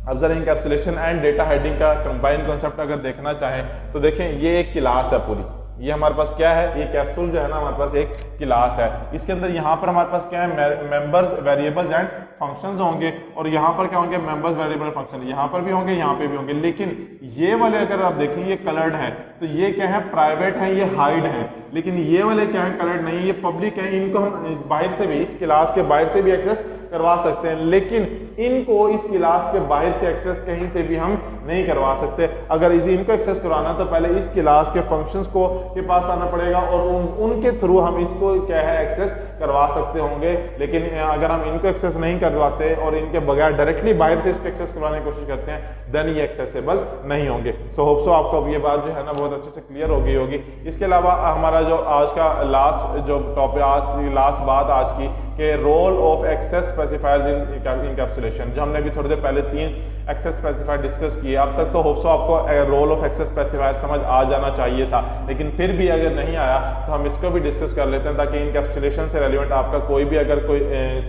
अब जरा इनकैप्सुलेशन एंड डेटा हाइडिंग का कंबाइन कॉन्सेप्ट अगर देखना चाहें तो देखें ये एक क्लास है पूरी। ये हमारे पास क्या है, ये कैप्सूल जो है ना हमारे पास एक क्लास है। इसके अंदर यहाँ पर हमारे पास क्या है, मेंबर्स वेरिएबल्स एंड फंक्शंस होंगे और यहाँ पर क्या होंगे, मेंबर्स वेरिएबल फंक्शन यहाँ पर भी होंगे यहाँ पे भी होंगे। लेकिन ये वाले अगर आप देखें ये कलर्ड है तो ये क्या है, प्राइवेट है, ये हाइड है। लेकिन ये वाले क्या है, कलर्ड नहीं, ये पब्लिक है। इनको हम बाहर से भी, इस क्लास के बाहर से भी एक्सेस करवा सकते हैं, लेकिन इनको इस क्लास के बाहर से एक्सेस कहीं से भी हम नहीं करवा सकते। अगर इनको एक्सेस करवाना तो पहले इस क्लास के फंक्शंस को के पास आना पड़ेगा और उनके थ्रू हम इसको क्या है एक्सेस करवा सकते होंगे, लेकिन अगर हम इनको एक्सेस नहीं करवाते और इनके बगैर डायरेक्टली बाहर से इसको एक्सेस करवाने की कोशिश करते हैं, देन ये एक्सेसिबल नहीं होंगे। सो होप सो आपको अब ये बात जो है ना बहुत अच्छे से क्लियर हो गई होगी। इसके अलावा हमारा जो आज का लास्ट जो टॉपिक, आज लास्ट बात आज की, कि role of access specifiers in encapsulation, जो हमने अभी थोड़ी देर पहले 3 एक्सेस स्पेसिफायर डिस्कस किए। अब तक तो होप सो आपको रोल ऑफ एक्सेस स्पेसिफायर समझ आ जाना चाहिए था, लेकिन फिर भी अगर नहीं आया तो हम इसको भी डिस्कस कर लेते हैं, ताकि इनकैप्सुलेशन से रेलिवेंट आपका कोई भी अगर कोई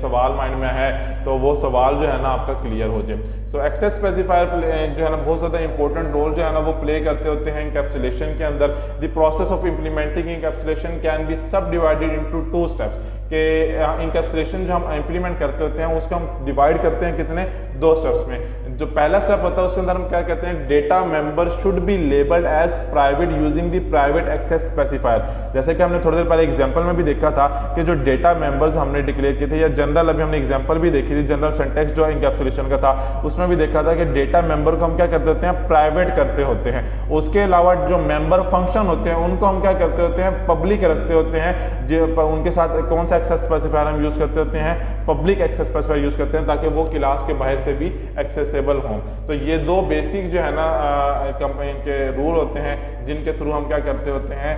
सवाल माइंड में है तो वो सवाल जो है ना आपका क्लियर हो जाए। सो एक्सेस स्पेसिफायर जो है ना बहुत ज़्यादा इंपॉर्टेंट रोल जो है ना वो प्ले करते होते हैं इनकैप्सुलेशन के अंदर। The process of implementing encapsulation can be सब डिवाइडेड इनटू 2 स्टेप्स, कि इनकैप्सुलेशन जो हम इम्प्लीमेंट करते होते हैं उसको हम डिवाइड करते हैं कितने, 2 स्टेप्स में। जो पहला स्टेप होता है उसके अंदर हम क्या कहते हैं, data member should be labelled as private using the private access specifier. जैसे कि हमने थोड़ी देर पहले एग्जांपल में भी देखा था कि जो डेटा मेंबर्स हमने डिक्लेयर किए थे, या जनरल अभी हमने एग्जांपल भी देखी थी, जनरल सिंटैक्स जो इनकैप्सुलेशन का था उसमें भी देखा था कि डेटा मेंबर को हम क्या करते होते हैं, प्राइवेट करते होते हैं। उसके अलावा जो मेंबर फंक्शन होते हैं उनको हम क्या करते होते हैं, पब्लिक रखते होते हैं। जो उनके साथ कौन सा एक्सेस स्पेसिफायर हम यूज करते होते हैं, पब्लिक एक्सेस स्पेसिफायर यूज करते हैं, ताकि वो क्लास के बाहर से भी एक्सेसिबल हों। तो ये 2 बेसिक जो है ना कंपनी के रूल होते हैं, जिनके थ्रू हम क्या करते होते हैं,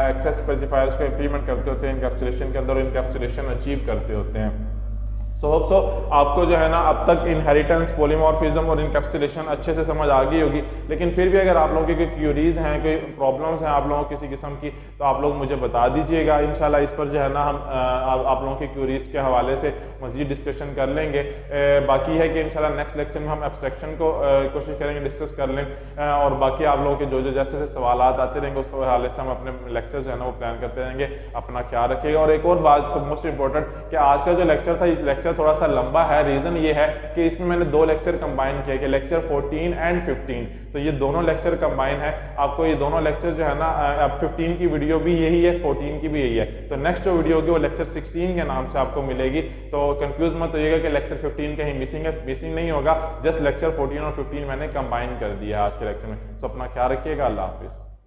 एक्सेस स्पेसिफायर्स को इंप्लीमेंट करते होते हैं इनकैप्सुलेशन के अंदर, और इनकैप्सुलेशन अचीव करते होते हैं। सो होप सो आपको जो है ना अब तक इनहेरिटेंस, पॉलीमॉर्फिज्म और इनकैप्सुलेशन अच्छे से समझ आ गई होगी। लेकिन फिर भी अगर आप लोगों की कोई क्यूरीज हैं, कोई प्रॉब्लम्स हैं आप लोगों को किसी किस्म की, तो आप लोग मुझे बता दीजिएगा। इंशाल्लाह इस पर जो है ना हम आप लोगों की क्यूरीज के हवाले से मज़ीद डिस्कशन कर लेंगे। बाकी है कि इंशाल्लाह नेक्स्ट लेक्चर में हम एब्स्ट्रैक्शन को कोशिश करेंगे डिस्कस कर लें, और बाकी आप लोगों के जो जो जैसे सवाल आते रहेंगे उस हवाले से हम अपने लेक्चर जो है ना वो प्लान करते रहेंगे। अपना ख्याल रखिएगा। और एक और बात मोस्ट इंपॉर्टेंट, कि आज का जो लेक्चर था, ये लेक्चर थोड़ा सा लंबा है। रीज़न ये है कि इसमें मैंने 2 लेक्चर कंबाइन किए, कि लेक्चर 14 एंड 15, तो ये दोनों लेक्चर कंबाइन है। आपको ये दोनों लेक्चर जो है ना, अब 15 की वीडियो भी यही है, 14 की भी यही है। तो नेक्स्ट जो वीडियो होगी वो लेक्चर 16 के नाम से आपको मिलेगी। तो कंफ्यूज मत होइएगा कि लेक्चर 15 कहीं मिसिंग है, मिसिंग नहीं होगा। जस्ट लेक्चर 14 और 15 मैंने कंबाइन कर दिया आज के लेक्चर में। सो अपना ख्याल रखिएगा। अल्लाह हाफिज़।